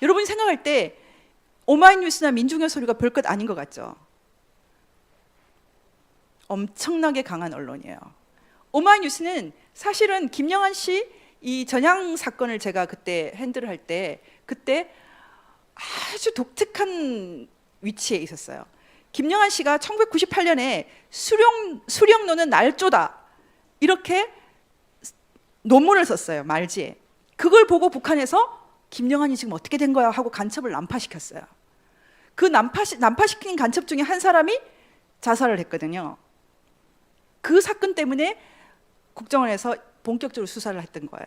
여러분이 생각할 때 오마이뉴스나 민중의 소리가 별것 아닌 것 같죠? 엄청나게 강한 언론이에요. 오마이뉴스는 사실은 김영한 씨 이 전향 사건을 제가 그때 핸들을 할 때 그때 아주 독특한 위치에 있었어요. 김영한 씨가 1998년에 수령노는 날조다 이렇게 논문을 썼어요. 말지에. 그걸 보고 북한에서 김영한이 지금 어떻게 된 거야 하고 간첩을 난파시켰어요. 그 난파시킨 간첩 중에 한 사람이 자살을 했거든요. 그 사건 때문에 국정원에서 본격적으로 수사를 했던 거예요.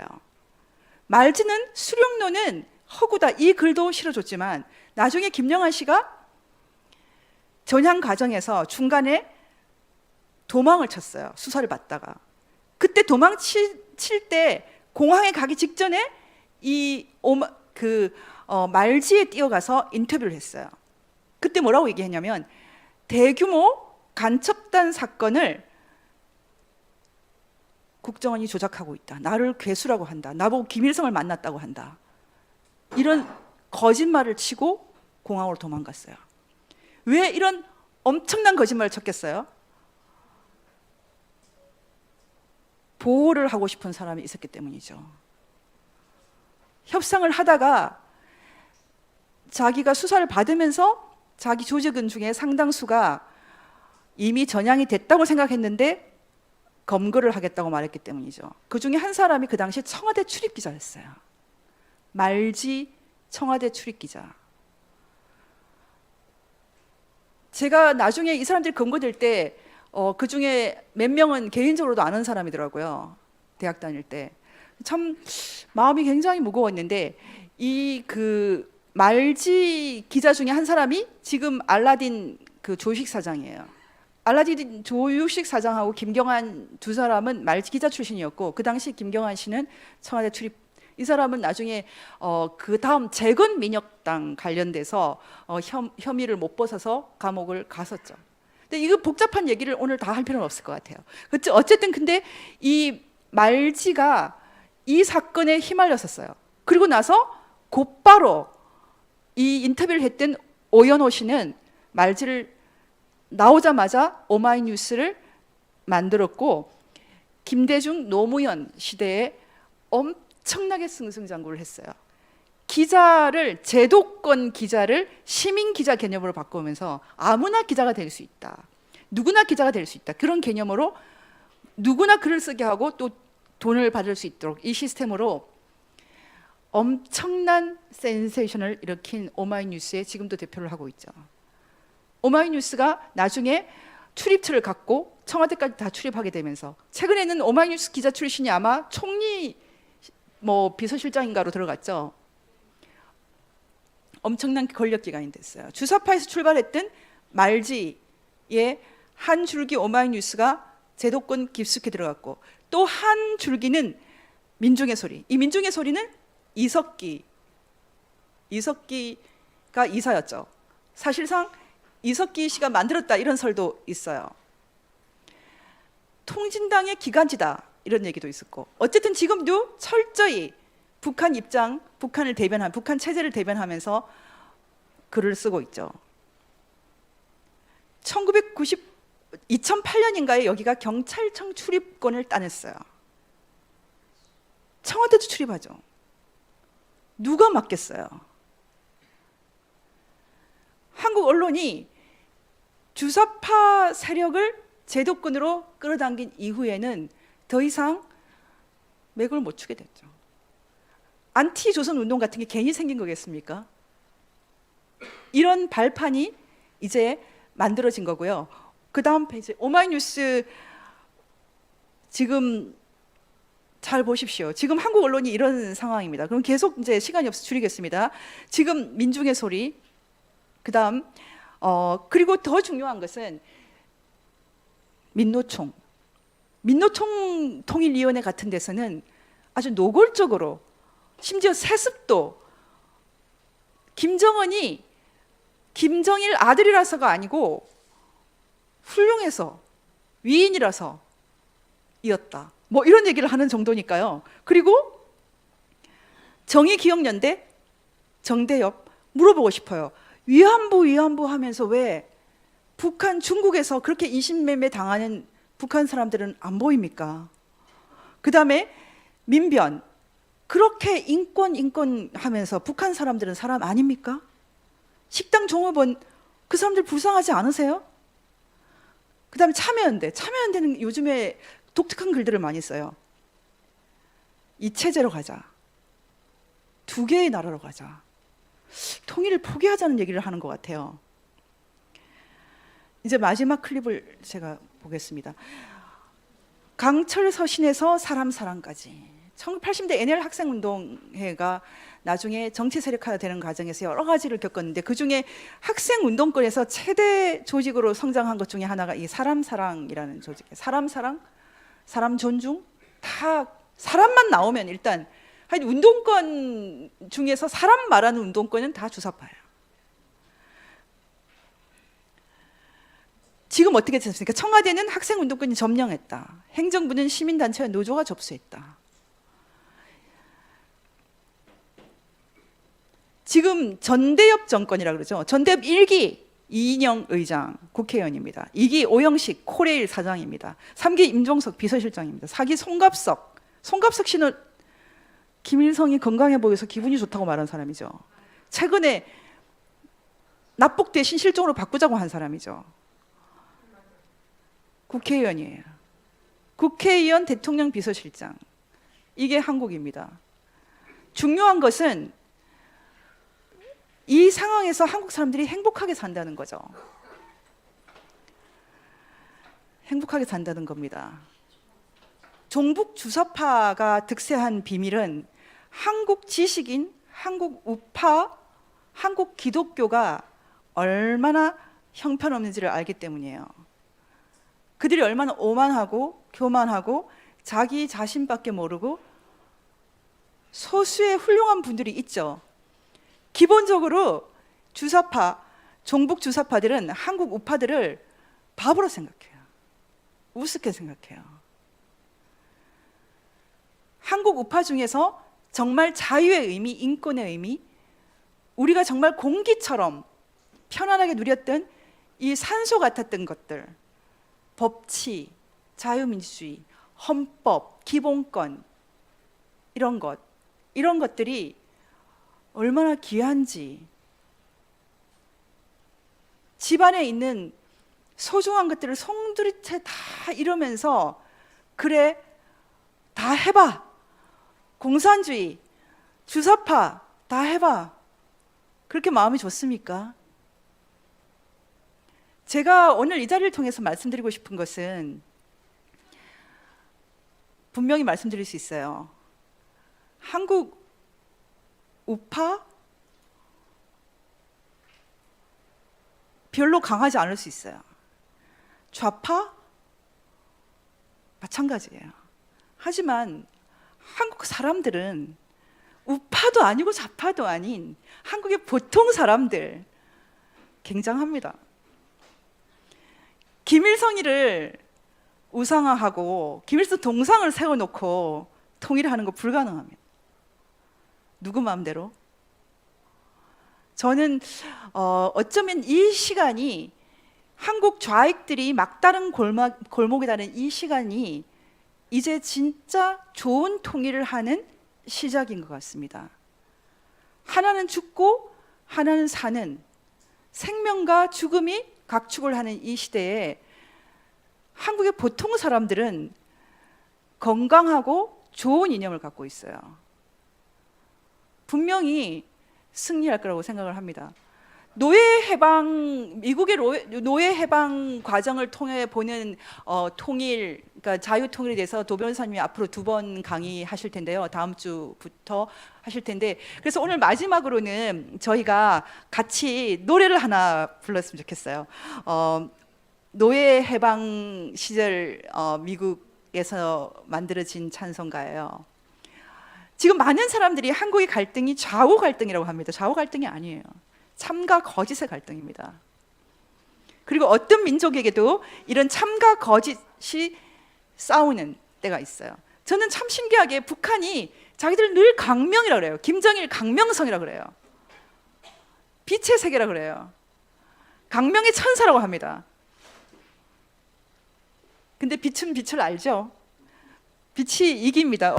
말지는 수령노는 허구다 이 글도 실어줬지만 나중에 김영한 씨가 전향 과정에서 중간에 도망을 쳤어요. 수사를 받다가. 그때 도망칠 때 공항에 가기 직전에 말지에 뛰어가서 인터뷰를 했어요. 그때 뭐라고 얘기했냐면 대규모 간첩단 사건을 국정원이 조작하고 있다. 나를 괴수라고 한다. 나보고 김일성을 만났다고 한다. 이런 거짓말을 치고 공항으로 도망갔어요. 왜 이런 엄청난 거짓말을 쳤겠어요? 보호를 하고 싶은 사람이 있었기 때문이죠. 협상을 하다가 자기가 수사를 받으면서 자기 조직원 중에 상당수가 이미 전향이 됐다고 생각했는데 검거를 하겠다고 말했기 때문이죠. 그 중에 한 사람이 그 당시 청와대 출입기자였어요. 말지 청와대 출입기자. 제가 나중에 이 사람들이 검거될 때 그 중에 몇 명은 개인적으로도 아는 사람이더라고요. 대학 다닐 때. 참 마음이 굉장히 무거웠는데 이 그 말지 기자 중에 한 사람이 지금 알라딘 그 조유식 사장이에요. 알라딘 조유식 사장하고 김경한 두 사람은 말지 기자 출신이었고 그 당시 김경한 씨는 청와대 출입. 이 사람은 나중에 그 다음 재건 민혁당 관련돼서 혐의를 못 벗어서 감옥을 갔었죠. 근데 이거 복잡한 얘기를 오늘 다 할 필요는 없을 것 같아요. 어쨌든 근데 이 말지가 이 사건에 휘말렸었어요. 그리고 나서 곧바로 이 인터뷰를 했던 오연호 씨는 말지를 나오자마자 오마이뉴스를 만들었고 김대중 노무현 시대에 엄청나게 승승장구를 했어요. 기자를 제도권 기자를 시민 기자 개념으로 바꾸면서 아무나 기자가 될 수 있다. 누구나 기자가 될 수 있다. 그런 개념으로 누구나 글을 쓰게 하고 또 돈을 받을 수 있도록 이 시스템으로 엄청난 센세이션을 일으킨 오마이뉴스의 지금도 대표를 하고 있죠. 오마이뉴스가 나중에 출입처를 갖고 청와대까지 다 출입하게 되면서 최근에는 오마이뉴스 기자 출신이 아마 총리 비서실장인가로 들어갔죠. 엄청난 권력기관이 됐어요. 주사파에서 출발했던 말지의 한 줄기 오마이뉴스가 제도권 깊숙이 들어갔고 또 한 줄기는 민중의 소리. 이 민중의 소리는 이석기가 이사였죠. 사실상 이석기 씨가 만들었다 이런 설도 있어요. 통진당의 기간지다 이런 얘기도 있었고 어쨌든 지금도 철저히 북한 입장, 북한을 대변한 북한 체제를 대변하면서 글을 쓰고 있죠. 2008년인가에 여기가 경찰청 출입권을 따냈어요. 청와대도 출입하죠. 누가 맡겠어요? 한국 언론이 주사파 세력을 제도권으로 끌어당긴 이후에는 더 이상 맥을 못 추게 됐죠. 안티 조선 운동 같은 게 괜히 생긴 거겠습니까? 이런 발판이 이제 만들어진 거고요. 그 다음 페이지 오마이뉴스 지금 잘 보십시오. 지금 한국 언론이 이런 상황입니다. 그럼 계속 이제 시간이 없어 줄이겠습니다. 지금 민중의 소리, 그 다음 그리고 더 중요한 것은 민노총 통일위원회 같은 데서는 아주 노골적으로 심지어 세습도 김정은이 김정일 아들이라서가 아니고 훌륭해서 위인이라서 이었다. 뭐 이런 얘기를 하는 정도니까요. 그리고 정의기억연대 정대협 물어보고 싶어요. 위안부 하면서 왜 북한 중국에서 그렇게 인신매매 당하는 북한 사람들은 안 보입니까? 그 다음에 민변 그렇게 인권 하면서 북한 사람들은 사람 아닙니까? 식당 종업원 그 사람들 불쌍하지 않으세요? 그 다음에 참여연대는 요즘에 독특한 글들을 많이 써요. 이 체제로 가자. 두 개의 나라로 가자. 통일을 포기하자는 얘기를 하는 것 같아요. 이제 마지막 클립을 제가 보겠습니다. 강철 서신에서 사람까지 1980년대 NL 학생운동회가 나중에 정치 세력화가 되는 과정에서 여러 가지를 겪었는데 그중에 학생운동권에서 최대 조직으로 성장한 것 중에 하나가 이 사람사랑이라는 조직이에요. 사람사랑, 사람 존중, 다 사람만 나오면 일단 하여튼 운동권 중에서 사람 말하는 운동권은 다 주사파예요. 지금 어떻게 됐습니까? 청와대는 학생운동권이 점령했다. 행정부는 시민단체와 노조가 접수했다. 지금 전대협 정권이라고 그러죠. 전대협 1기 이인영 의장 국회의원입니다. 2기 오영식 코레일 사장입니다. 3기 임종석 비서실장입니다. 4기 송갑석 씨는 김일성이 건강해 보여서 기분이 좋다고 말한 사람이죠. 최근에 납북 대신 실종으로 바꾸자고 한 사람이죠. 국회의원이에요. 국회의원 대통령 비서실장. 이게 한국입니다. 중요한 것은 이 상황에서 한국 사람들이 행복하게 산다는 거죠. 행복하게 산다는 겁니다. 종북 주사파가 득세한 비밀은 한국 지식인, 한국 우파, 한국 기독교가 얼마나 형편없는지를 알기 때문이에요. 그들이 얼마나 오만하고 교만하고 자기 자신밖에 모르고 소수의 훌륭한 분들이 있죠. 기본적으로 주사파, 종북 주사파들은 한국 우파들을 바보로 생각해요. 우습게 생각해요. 한국 우파 중에서 정말 자유의 의미, 인권의 의미, 우리가 정말 공기처럼 편안하게 누렸던 이 산소 같았던 것들, 법치, 자유민주주의, 헌법, 기본권, 이런 것들이 얼마나 귀한지, 집안에 있는 소중한 것들을 송두리째 다 잃으면서 그래, 다 해봐. 공산주의, 주사파 다 해봐. 그렇게 마음이 좋습니까? 제가 오늘 이 자리를 통해서 말씀드리고 싶은 것은 분명히 말씀드릴 수 있어요. 한국 우파 별로 강하지 않을 수 있어요. 좌파 마찬가지예요. 하지만 한국 사람들은 우파도 아니고 좌파도 아닌 한국의 보통 사람들 굉장합니다. 김일성이를 우상화하고 김일성 동상을 세워놓고 통일하는 거 불가능합니다. 누구 마음대로? 저는 어쩌면 이 시간이 한국 좌익들이 막다른 골목에 다는 이 시간이 이제 진짜 좋은 통일을 하는 시작인 것 같습니다. 하나는 죽고 하나는 사는 생명과 죽음이 각축을 하는 이 시대에 한국의 보통 사람들은 건강하고 좋은 이념을 갖고 있어요. 분명히 승리할 거라고 생각을 합니다. 미국의 노예 해방 과정을 통해 보는 통일, 그러니까 자유 통일에 대해서 도 변호사님이 앞으로 2번 강의하실 텐데요. 다음 주부터 하실 텐데, 그래서 오늘 마지막으로는 저희가 같이 노래를 하나 불렀으면 좋겠어요. 노예 해방 시절 미국에서 만들어진 찬송가예요. 지금 많은 사람들이 한국의 갈등이 좌우 갈등이라고 합니다. 좌우 갈등이 아니에요. 참과 거짓의 갈등입니다. 그리고 어떤 민족에게도 이런 참과 거짓이 싸우는 때가 있어요. 저는 참 신기하게 북한이 자기들 늘 강명이라고 그래요. 김정일 강명성이라고 그래요. 빛의 세계라고 그래요. 강명의 천사라고 합니다. 근데 빛은 빛을 알죠? 빛이 이깁니다.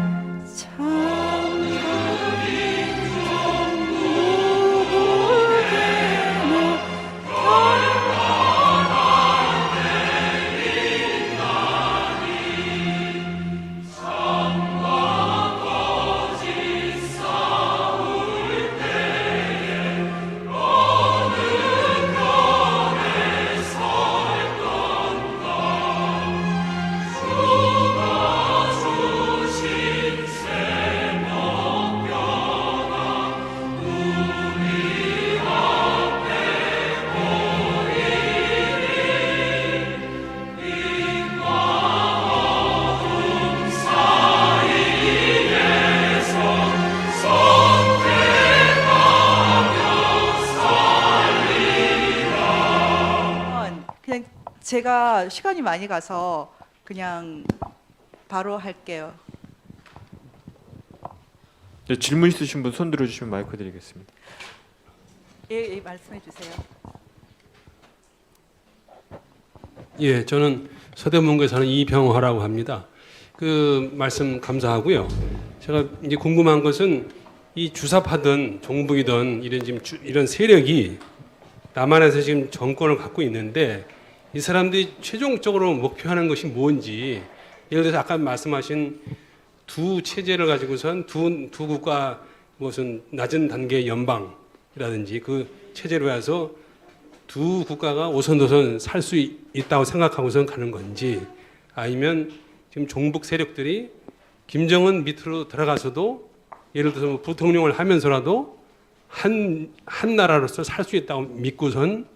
그냥 제가 시간이 많이 가서 그냥 바로 할게요. 네, 질문 있으신 분 손 들어주시면 마이크 드리겠습니다. 예, 말씀해 주세요. 예, 저는 서대문구에 사는 이병화라고 합니다. 그 말씀 감사하고요. 제가 이제 궁금한 것은 이 주사파든 종북이든 이런 지금 이런 세력이 남한에서 지금 정권을 갖고 있는데 이 사람들이 최종적으로 목표하는 것이 뭔지, 예를 들어서 아까 말씀하신 두 체제를 가지고선 두 국가 무슨 낮은 단계 연방이라든지 그 체제로 해서 두 국가가 오손도손 살 수 있다고 생각하고선 가는 건지, 아니면 지금 종북 세력들이 김정은 밑으로 들어가서도 예를 들어서 뭐 부통령을 하면서라도 한 나라로서 살 수 있다고 믿고선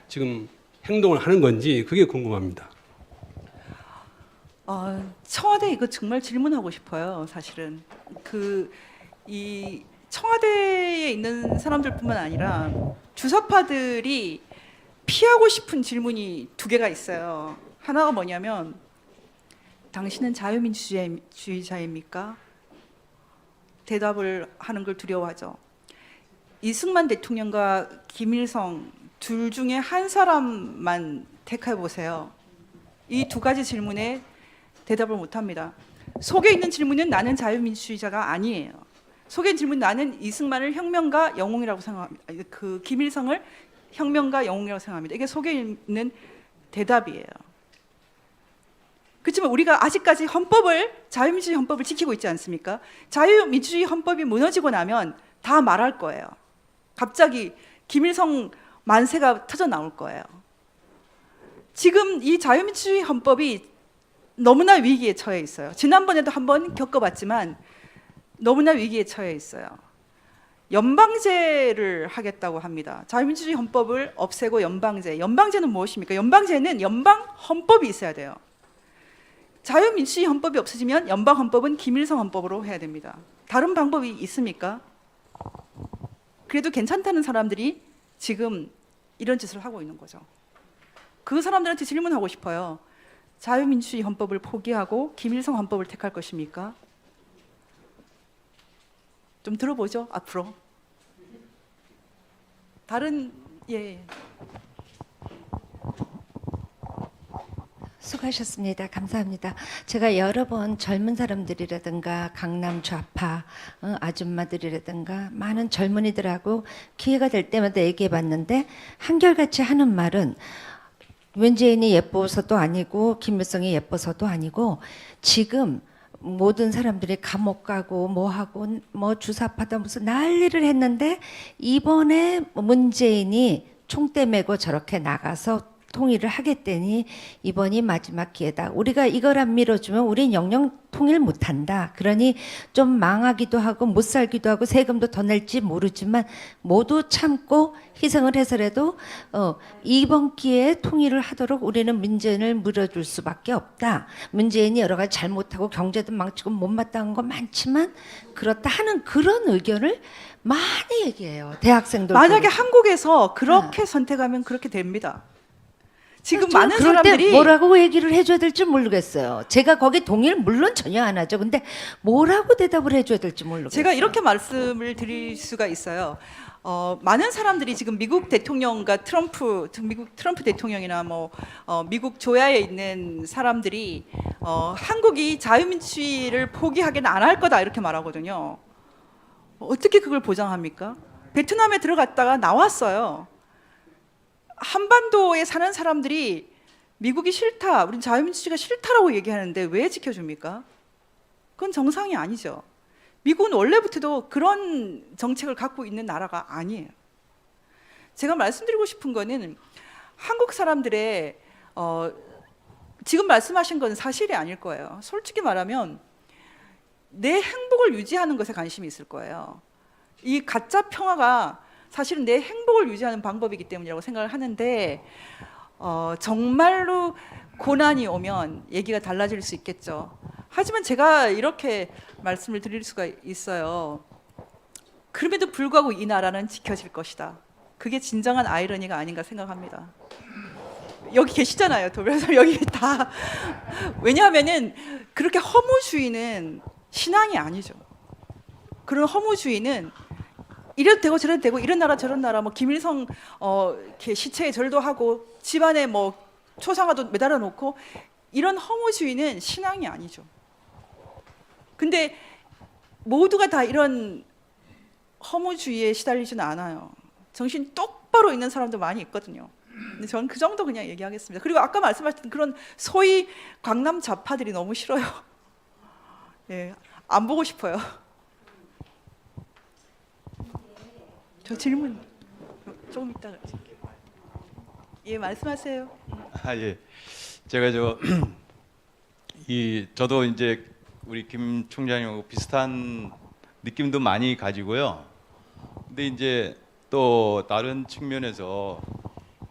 지금 행동을 하는 건지 그게 궁금합니다. 청와대 이거 정말 질문하고 싶어요. 사실은 이 청와대에 있는 사람들뿐만 아니라 주사파들이 피하고 싶은 질문이 두 개가 있어요. 하나가 뭐냐면 당신은 자유민주주의자입니까? 대답을 하는 걸 두려워하죠. 이승만 대통령과 김일성 둘 중에 한 사람만 택해 보세요. 이 두 가지 질문에 대답을 못합니다. 속에 있는 질문은 나는 자유민주주의자가 아니에요. 속에 있는 질문은 나는 이승만을 혁명가 영웅이라고 생각합니다. 그 김일성을 혁명가 영웅이라고 생각합니다. 이게 속에 있는 대답이에요. 그렇지만 우리가 아직까지 자유민주주의 헌법을 지키고 있지 않습니까? 자유민주주의 헌법이 무너지고 나면 다 말할 거예요. 갑자기 김일성 만세가 터져 나올 거예요. 지금 이 자유민주주의 헌법이 너무나 위기에 처해 있어요. 지난번에도 한번 겪어봤지만 너무나 위기에 처해 있어요. 연방제를 하겠다고 합니다. 자유민주주의 헌법을 없애고 연방제. 연방제는 무엇입니까? 연방제는 연방 헌법이 있어야 돼요. 자유민주주의 헌법이 없어지면 연방 헌법은 김일성 헌법으로 해야 됩니다. 다른 방법이 있습니까? 그래도 괜찮다는 사람들이 지금 이런 짓을 하고 있는 거죠. 그 사람들한테 질문하고 싶어요. 자유민주주의 헌법을 포기하고 김일성 헌법을 택할 것입니까? 좀 들어보죠, 앞으로. 다른, 예. 수고하셨습니다. 감사합니다. 제가 여러 번 젊은 사람들이라든가 강남 좌파 아줌마들이라든가 많은 젊은이들하고 기회가 될 때마다 얘기해 봤는데 한결같이 하는 말은 문재인이 예뻐서도 아니고 김일성이 예뻐서도 아니고 지금 모든 사람들이 감옥 가고 뭐 하고 뭐 주사파다 무슨 난리를 했는데 이번에 문재인이 총대 메고 저렇게 나가서 통일을 하겠다니 이번이 마지막 기회다. 우리가 이걸 안 밀어주면 우린 영영 통일 못한다. 그러니 좀 망하기도 하고 못 살기도 하고 세금도 더 낼지 모르지만 모두 참고 희생을 해서라도 이번 기회에 통일을 하도록 우리는 문재인을 물어줄 수밖에 없다. 문재인이 여러 가지 잘못하고 경제도 망치고 못마땅한 거 많지만 그렇다 하는 그런 의견을 많이 얘기해요. 대학생들 만약에 한국에서 그렇게 선택하면 그렇게 됩니다. 지금 저는 많은 그럴 때 사람들이 뭐라고 얘기를 해줘야 될지 모르겠어요. 제가 거기 동의를 물론 전혀 안 하죠. 근데 뭐라고 대답을 해줘야 될지 모르겠어요. 제가 이렇게 말씀을 드릴 수가 있어요. 많은 사람들이 지금 미국 대통령과 미국 트럼프 대통령이나 미국 조야에 있는 사람들이 한국이 자유민주주의를 포기하기는 안 할 거다 이렇게 말하거든요. 어떻게 그걸 보장합니까? 베트남에 들어갔다가 나왔어요. 한반도에 사는 사람들이 미국이 싫다, 우린 자유민주주의가 싫다라고 얘기하는데 왜 지켜줍니까? 그건 정상이 아니죠. 미국은 원래부터도 그런 정책을 갖고 있는 나라가 아니에요. 제가 말씀드리고 싶은 거는 한국 사람들의 지금 말씀하신 건 사실이 아닐 거예요. 솔직히 말하면 내 행복을 유지하는 것에 관심이 있을 거예요. 이 가짜 평화가 사실은 내 행복을 유지하는 방법이기 때문이라고 생각을 하는데 정말로 고난이 오면 얘기가 달라질 수 있겠죠. 하지만 제가 이렇게 말씀을 드릴 수가 있어요. 그럼에도 불구하고 이 나라는 지켜질 것이다. 그게 진정한 아이러니가 아닌가 생각합니다. 여기 계시잖아요. 도변호사 여기 다. 왜냐하면은 그렇게 허무주의는 신앙이 아니죠. 그런 허무주의는 이래도 되고 저래도 되고 이런 나라 저런 나라 김일성 이렇게 시체에 절도 하고 집안에 초상화도 매달아 놓고 이런 허무주의는 신앙이 아니죠. 근데 모두가 다 이런 허무주의에 시달리지는 않아요. 정신 똑바로 있는 사람도 많이 있거든요. 근데 저는 그 정도 그냥 얘기하겠습니다. 그리고 아까 말씀하셨던 그런 소위 강남 좌파들이 너무 싫어요. 예, 안 보고 싶어요. 저 질문 조금 이따가 예 말씀하세요. 예, 제가 저도 이제 우리 김 총장님하고 비슷한 느낌도 많이 가지고요. 근데 이제 또 다른 측면에서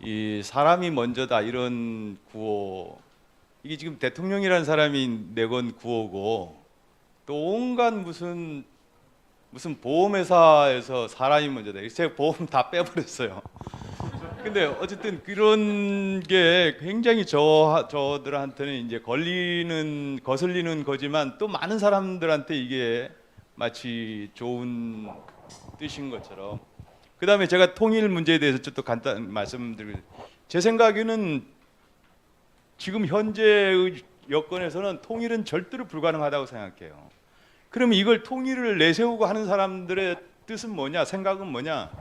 이 사람이 먼저다 이런 구호 이게 지금 대통령이라는 사람이 내건 구호고 또 온갖 무슨 보험회사에서 사람이 먼저다. 제가 보험 다 빼버렸어요. 근데 어쨌든 그런 게 굉장히 저들한테는 이제 거슬리는 거지만 또 많은 사람들한테 이게 마치 좋은 뜻인 것처럼. 그다음에 제가 통일 문제에 대해서 좀 더 간단 말씀드리고, 제 생각에는 지금 현재의 여건에서는 통일은 절대로 불가능하다고 생각해요. 그러면 이걸 통일을 내세우고 하는 사람들의 뜻은 뭐냐, 생각은 뭐냐?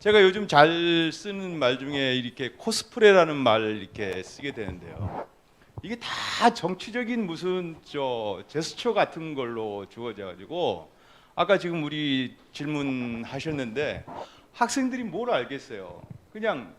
제가 요즘 잘 쓰는 말 중에 이렇게 코스프레라는 말을 이렇게 쓰게 되는데요. 이게 다 정치적인 무슨 제스처 같은 걸로 주어져 가지고 아까 지금 우리 질문하셨는데 학생들이 뭘 알겠어요? 그냥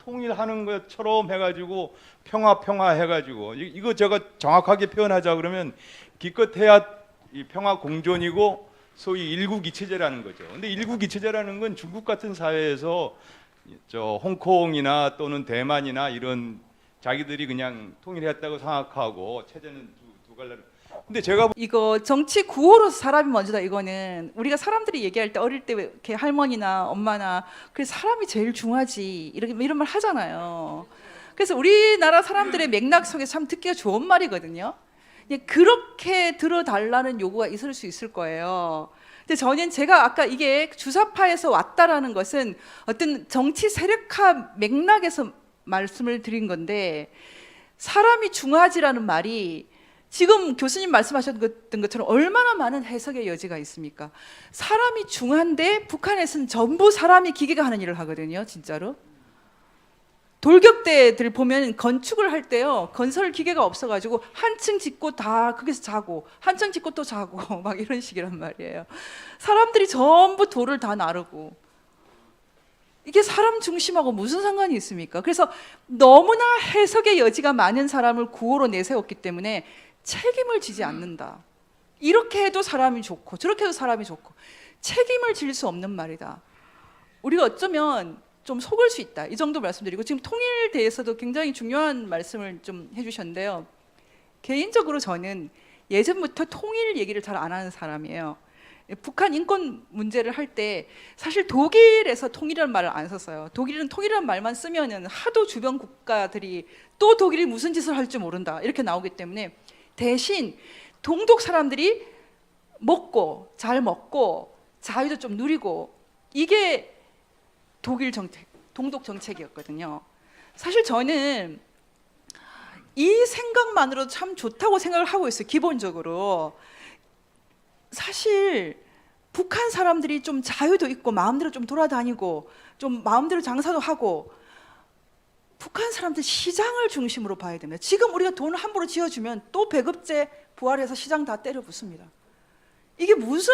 통일하는 것처럼 해가지고 평화 해가지고 이거 제가 정확하게 표현하자 그러면 기껏해야 이 평화 공존이고 소위 일국이체제라는 거죠. 근데 일국이체제라는 건 중국 같은 사회에서 홍콩이나 또는 대만이나 이런 자기들이 그냥 통일했다고 생각하고 체제는 두 갈래로. 근데 제가 이거 정치 구호로서 사람이 먼저다 이거는 우리가 사람들이 얘기할 때 어릴 때 이렇게 할머니나 엄마나 그래 사람이 제일 중요하지 이런 말 하잖아요. 그래서 우리나라 사람들의 맥락 속에서 참 듣기가 좋은 말이거든요. 그렇게 들어달라는 요구가 있을 수 있을 거예요. 근데 저는 제가 아까 이게 주사파에서 왔다라는 것은 어떤 정치 세력화 맥락에서 말씀을 드린 건데 사람이 중요하지라는 말이 지금 교수님 말씀하셨던 것처럼 얼마나 많은 해석의 여지가 있습니까? 사람이 중요한데 북한에서는 전부 사람이 기계가 하는 일을 하거든요, 진짜로. 돌격대들 보면 건축을 할 때요, 건설 기계가 없어가지고 한 층 짓고 다 거기서 자고 한 층 짓고 또 자고 막 이런 식이란 말이에요. 사람들이 전부 돌을 다 나르고 이게 사람 중심하고 무슨 상관이 있습니까? 그래서 너무나 해석의 여지가 많은 사람을 구호로 내세웠기 때문에 책임을 지지 않는다. 이렇게 해도 사람이 좋고 저렇게 해도 사람이 좋고 책임을 질 수 없는 말이다. 우리가 어쩌면 좀 속을 수 있다. 이 정도 말씀드리고, 지금 통일에 대해서도 굉장히 중요한 말씀을 좀 해주셨는데요. 개인적으로 저는 예전부터 통일 얘기를 잘 안 하는 사람이에요. 북한 인권 문제를 할 때 사실 독일에서 통일이라는 말을 안 썼어요. 독일은 통일이라는 말만 쓰면은 하도 주변 국가들이 또 독일이 무슨 짓을 할지 모른다 이렇게 나오기 때문에 대신 동독 사람들이 먹고 잘 먹고 자유도 좀 누리고 이게 독일 정책, 동독 정책이었거든요. 사실 저는 이 생각만으로도 참 좋다고 생각을 하고 있어요. 기본적으로. 사실 북한 사람들이 좀 자유도 있고 마음대로 좀 돌아다니고 좀 마음대로 장사도 하고, 북한 사람들 시장을 중심으로 봐야 됩니다. 지금 우리가 돈을 함부로 지어주면 또 배급제 부활해서 시장 다 때려 붓습니다. 이게 무슨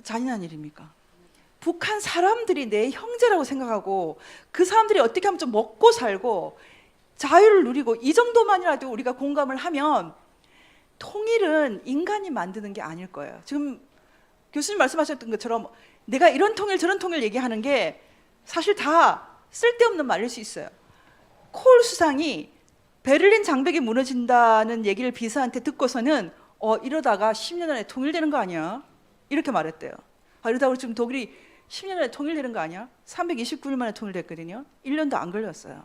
잔인한 일입니까? 북한 사람들이 내 형제라고 생각하고 그 사람들이 어떻게 하면 좀 먹고 살고 자유를 누리고 이 정도만이라도 우리가 공감을 하면 통일은 인간이 만드는 게 아닐 거예요. 지금 교수님 말씀하셨던 것처럼 내가 이런 통일 저런 통일 얘기하는 게 사실 다 쓸데없는 말일 수 있어요. 콜 수상이 베를린 장벽이 무너진다는 얘기를 비서한테 듣고서는 이러다가 10년 안에 통일되는 거 아니야? 이렇게 말했대요. 이러다가 지금 독일이 10년 안에 통일되는 거 아니야? 329일 만에 통일됐거든요. 1년도 안 걸렸어요.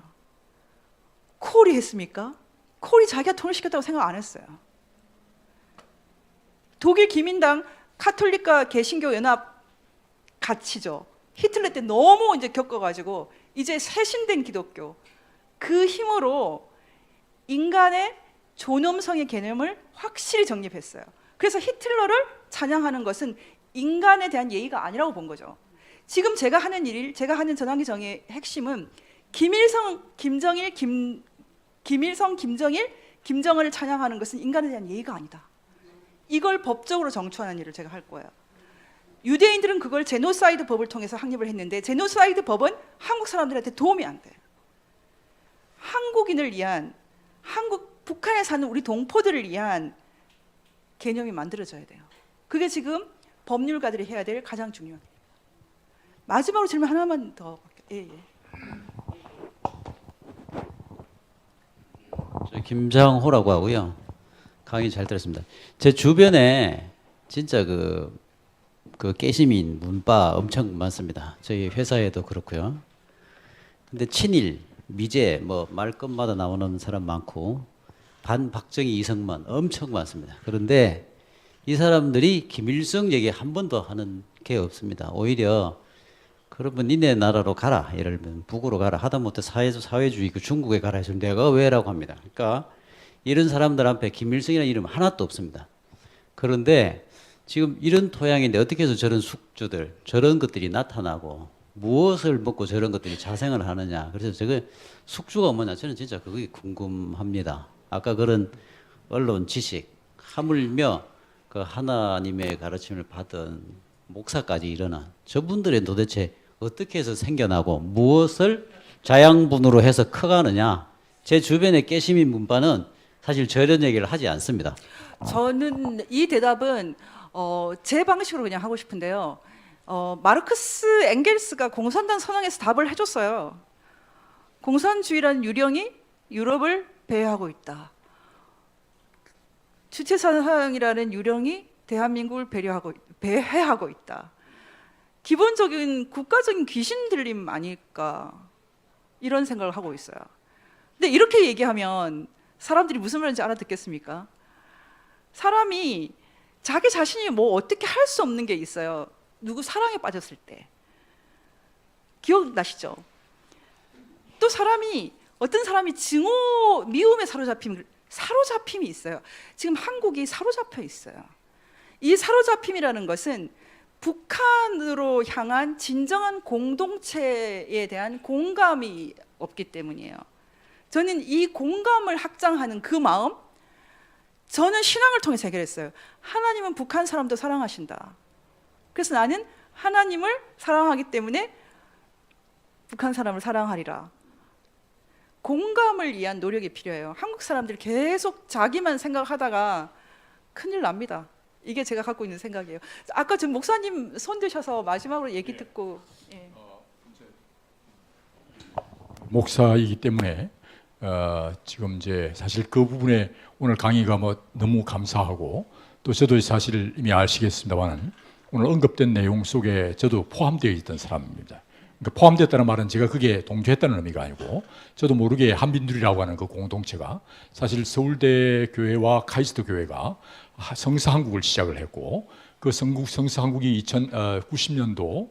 콜이 했습니까? 콜이 자기가 통일시켰다고 생각 안 했어요. 독일 기민당 카톨릭과 개신교 연합 같이죠. 히틀러 때 너무 이제 겪어가지고 이제 새신된 기독교, 그 힘으로 인간의 존엄성의 개념을 확실히 정립했어요. 그래서 히틀러를 찬양하는 것은 인간에 대한 예의가 아니라고 본 거죠. 지금 제가 하는 일, 제가 하는 전환기 정의의 핵심은 김일성, 김정일, 김정은을 찬양하는 것은 인간에 대한 예의가 아니다. 이걸 법적으로 정초하는 일을 제가 할 거예요. 유대인들은 그걸 제노사이드 법을 통해서 확립을 했는데 제노사이드 법은 한국 사람들한테 도움이 안 돼요. 한국인을 위한, 북한에 사는 우리 동포들을 위한 개념이 만들어져야 돼요. 그게 지금 법률가들이 해야 될 가장 중요한 일입니다. 마지막으로 질문 하나만 더. 예. 저 김장호라고 하고요. 강의 잘 들었습니다. 제 주변에 진짜 그 깨시민 문바 엄청 많습니다. 저희 회사에도 그렇고요. 근데 친일, 미제 뭐 말끝마다 나오는 사람 많고 반박정희 이성만 엄청 많습니다. 그런데 이 사람들이 김일성 얘기 한 번도 하는 게 없습니다. 오히려 그러면 니네 나라로 가라. 예를 들면 북으로 가라. 하다못해 사회주의 그 중국에 가라 해서 내가 왜라고 합니다. 그러니까 이런 사람들 앞에 김일성이라는 이름 하나도 없습니다. 그런데 지금 이런 토양인데 어떻게 해서 저런 숙주들, 저런 것들이 나타나고 무엇을 먹고 저런 것들이 자생을 하느냐. 그래서 저거 숙주가 뭐냐. 저는 진짜 그게 궁금합니다. 아까 그런 언론 지식, 하물며 그 하나님의 가르침을 받은 목사까지 일어난 저분들은 도대체 어떻게 해서 생겨나고 무엇을 자양분으로 해서 커가느냐. 제 주변의 깨시민 문파는 사실 저런 얘기를 하지 않습니다. 저는 이 대답은 제 방식으로 그냥 하고 싶은데요. 마르크스 엥겔스가 공산당 선언에서 답을 해줬어요. 공산주의라는 유령이 유럽을 배회하고 있다. 주체사상이라는 유령이 대한민국을 배회하고 있다. 기본적인 국가적인 귀신 들림 아닐까 이런 생각을 하고 있어요. 근데 이렇게 얘기하면 사람들이 무슨 말인지 알아듣겠습니까? 사람이 자기 자신이 뭐 어떻게 할 수 없는 게 있어요. 누구 사랑에 빠졌을 때 기억나시죠? 또 어떤 사람이 증오 미움에 사로잡힘이 있어요. 지금 한국이 사로잡혀 있어요. 이 사로잡힘이라는 것은 북한으로 향한 진정한 공동체에 대한 공감이 없기 때문이에요. 저는 이 공감을 확장하는 그 마음, 저는 신앙을 통해서 해결했어요. 하나님은 북한 사람도 사랑하신다. 그래서 나는 하나님을 사랑하기 때문에 북한 사람을 사랑하리라. 공감을 위한 노력이 필요해요. 한국 사람들이 계속 자기만 생각하다가 큰일 납니다. 이게 제가 갖고 있는 생각이에요. 아까 지금 목사님 손 드셔서 마지막으로 얘기 듣고 목사이기 때문에 지금 이제 사실 그 부분에 오늘 강의가 뭐 너무 감사하고 또 저도 사실 이미 아시겠습니다만 오늘 언급된 내용 속에 저도 포함되어 있던 사람입니다. 그러니까 포함됐다는 말은 제가 그게 동조했다는 의미가 아니고 저도 모르게 한민들이라고 하는 그 공동체가 사실 서울대 교회와 카이스트 교회가 성서한국을 시작을 했고 그 성서한국이 2090년도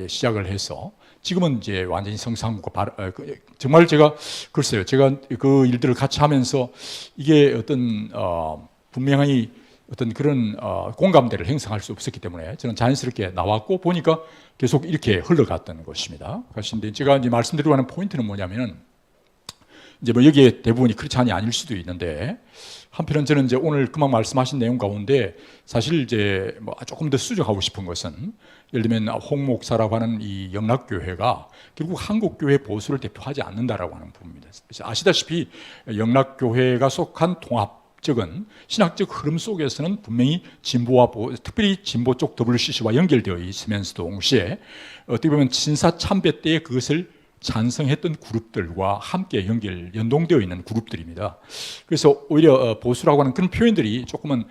시작을 해서 지금은 이제 완전히 성서한국과 정말 제가 글쎄요, 제가 그 일들을 같이 하면서 이게 어떤 분명히 어떤 그런 공감대를 형성할 수 없었기 때문에 저는 자연스럽게 나왔고 보니까 계속 이렇게 흘러갔던 것입니다. 그런데 제가 이제 말씀드리고 하는 포인트는 뭐냐면은 이제 뭐 여기에 대부분이 크리스찬이 아닐 수도 있는데 한편은 저는 이제 오늘 그만 말씀하신 내용 가운데 사실 이제 뭐 조금 더 수정하고 싶은 것은 예를 들면 홍 목사라고 하는 이 영락교회가 결국 한국교회 보수를 대표하지 않는다라고 하는 부분입니다. 아시다시피 영락교회가 속한 통합적인 신학적 흐름 속에서는 분명히 진보와 특별히 진보 쪽 WCC와 연결되어 있으면서도 동시에 어떻게 보면 신사 참배 때에 그것을 찬성했던 그룹들과 함께 연동되어 있는 그룹들입니다. 그래서 오히려 보수라고 하는 그런 표현들이 조금은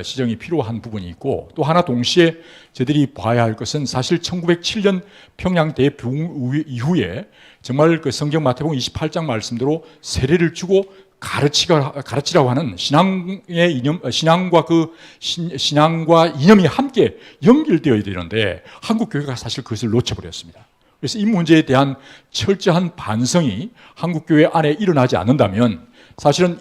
시정이 필요한 부분이 있고 또 하나 동시에 저들이 봐야 할 것은 사실 1907년 평양 대부흥 이후에 정말 그 성경 마태복음 28장 말씀대로 세례를 주고 가르치라고 하는 신앙의 이념, 신앙과 이념이 함께 연결되어야 되는데 한국 교회가 사실 그것을 놓쳐버렸습니다. 그래서 이 문제에 대한 철저한 반성이 한국교회 안에 일어나지 않는다면 사실은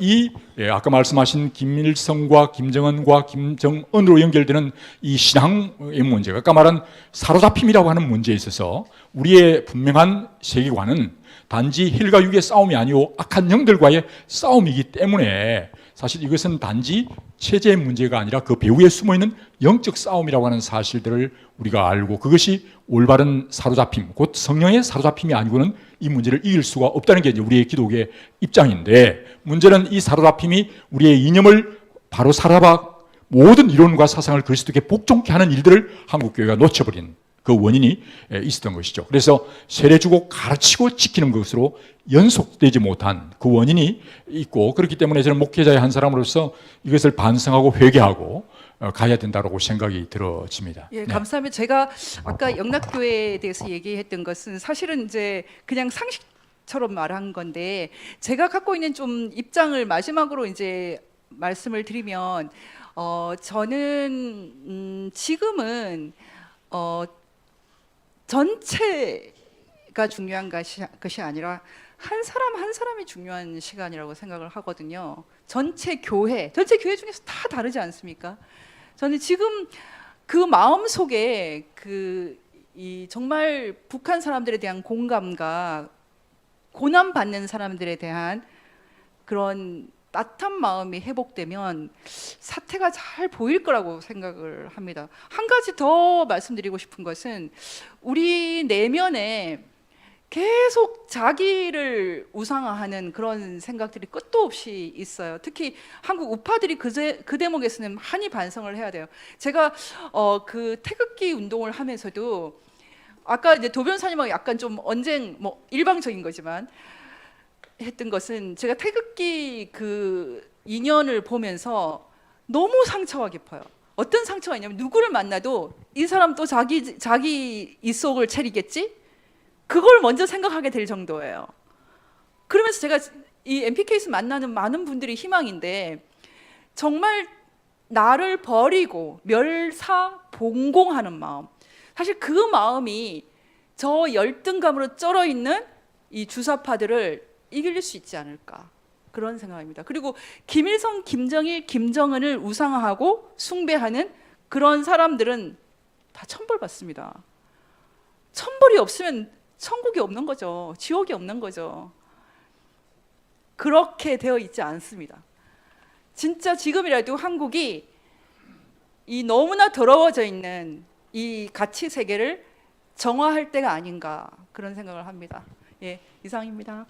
아까 말씀하신 김일성과 김정은과 김정은으로 연결되는 이 신앙의 문제가 아까 말한 사로잡힘이라고 하는 문제에 있어서 우리의 분명한 세계관은 단지 힐과 육의 싸움이 아니고 악한 영들과의 싸움이기 때문에 사실 이것은 단지 체제의 문제가 아니라 그 배후에 숨어있는 영적 싸움이라고 하는 사실들을 우리가 알고 그것이 올바른 사로잡힘, 곧 성령의 사로잡힘이 아니고는 이 문제를 이길 수가 없다는 게 이제 우리의 기독의 입장인데 문제는 이 사로잡힘이 우리의 이념을 바로 살아봐 모든 이론과 사상을 그리스도께 복종케 하는 일들을 한국교회가 놓쳐버린 그 원인이 있었던 것이죠. 그래서 세례 주고 가르치고 지키는 것으로 연속되지 못한 그 원인이 있고 그렇기 때문에 저는 목회자의 한 사람으로서 이것을 반성하고 회개하고 가야 된다고 생각이 들어집니다. 예, 감사합니다. 제가 아까 영락교회에 대해서 얘기했던 것은 사실은 이제 그냥 상식처럼 말한 건데 제가 갖고 있는 좀 입장을 마지막으로 이제 말씀을 드리면 저는 지금은 전체가 중요한 것이 아니라 한 사람 한 사람이 중요한 시간이라고 생각을 하거든요. 전체 교회 중에서 다 다르지 않습니까? 저는 지금 그 마음 속에 이 정말 북한 사람들에 대한 공감과 고난 받는 사람들에 대한 그런 따뜻한 마음이 회복되면 사태가 잘 보일 거라고 생각을 합니다. 한 가지 더 말씀드리고 싶은 것은 우리 내면에 계속 자기를 우상화하는 그런 생각들이 끝도 없이 있어요. 특히 한국 우파들이 그 대목에서는 많이 반성을 해야 돼요. 제가 그 태극기 운동을 하면서도 아까 이제 도 변호사님하고 약간 좀 언쟁 일방적인 거지만 했던 것은 제가 태극기 그 인연을 보면서 너무 상처가 깊어요. 어떤 상처가 있냐면 누구를 만나도 이 사람 또 자기 입속을 차리겠지? 그걸 먼저 생각하게 될 정도예요. 그러면서 제가 이 MPK에서 만나는 많은 분들이 희망인데 정말 나를 버리고 멸사봉공하는 마음, 사실 그 마음이 저 열등감으로 쩔어 있는 이 주사파들을 이길 수 있지 않을까 그런 생각입니다. 그리고 김일성, 김정일, 김정은을 우상화하고 숭배하는 그런 사람들은 다 천벌받습니다. 천벌이 없으면 천국이 없는 거죠. 지옥이 없는 거죠. 그렇게 되어 있지 않습니다. 진짜 지금이라도 한국이 이 너무나 더러워져 있는 이 가치 세계를 정화할 때가 아닌가 그런 생각을 합니다. 예, 이상입니다.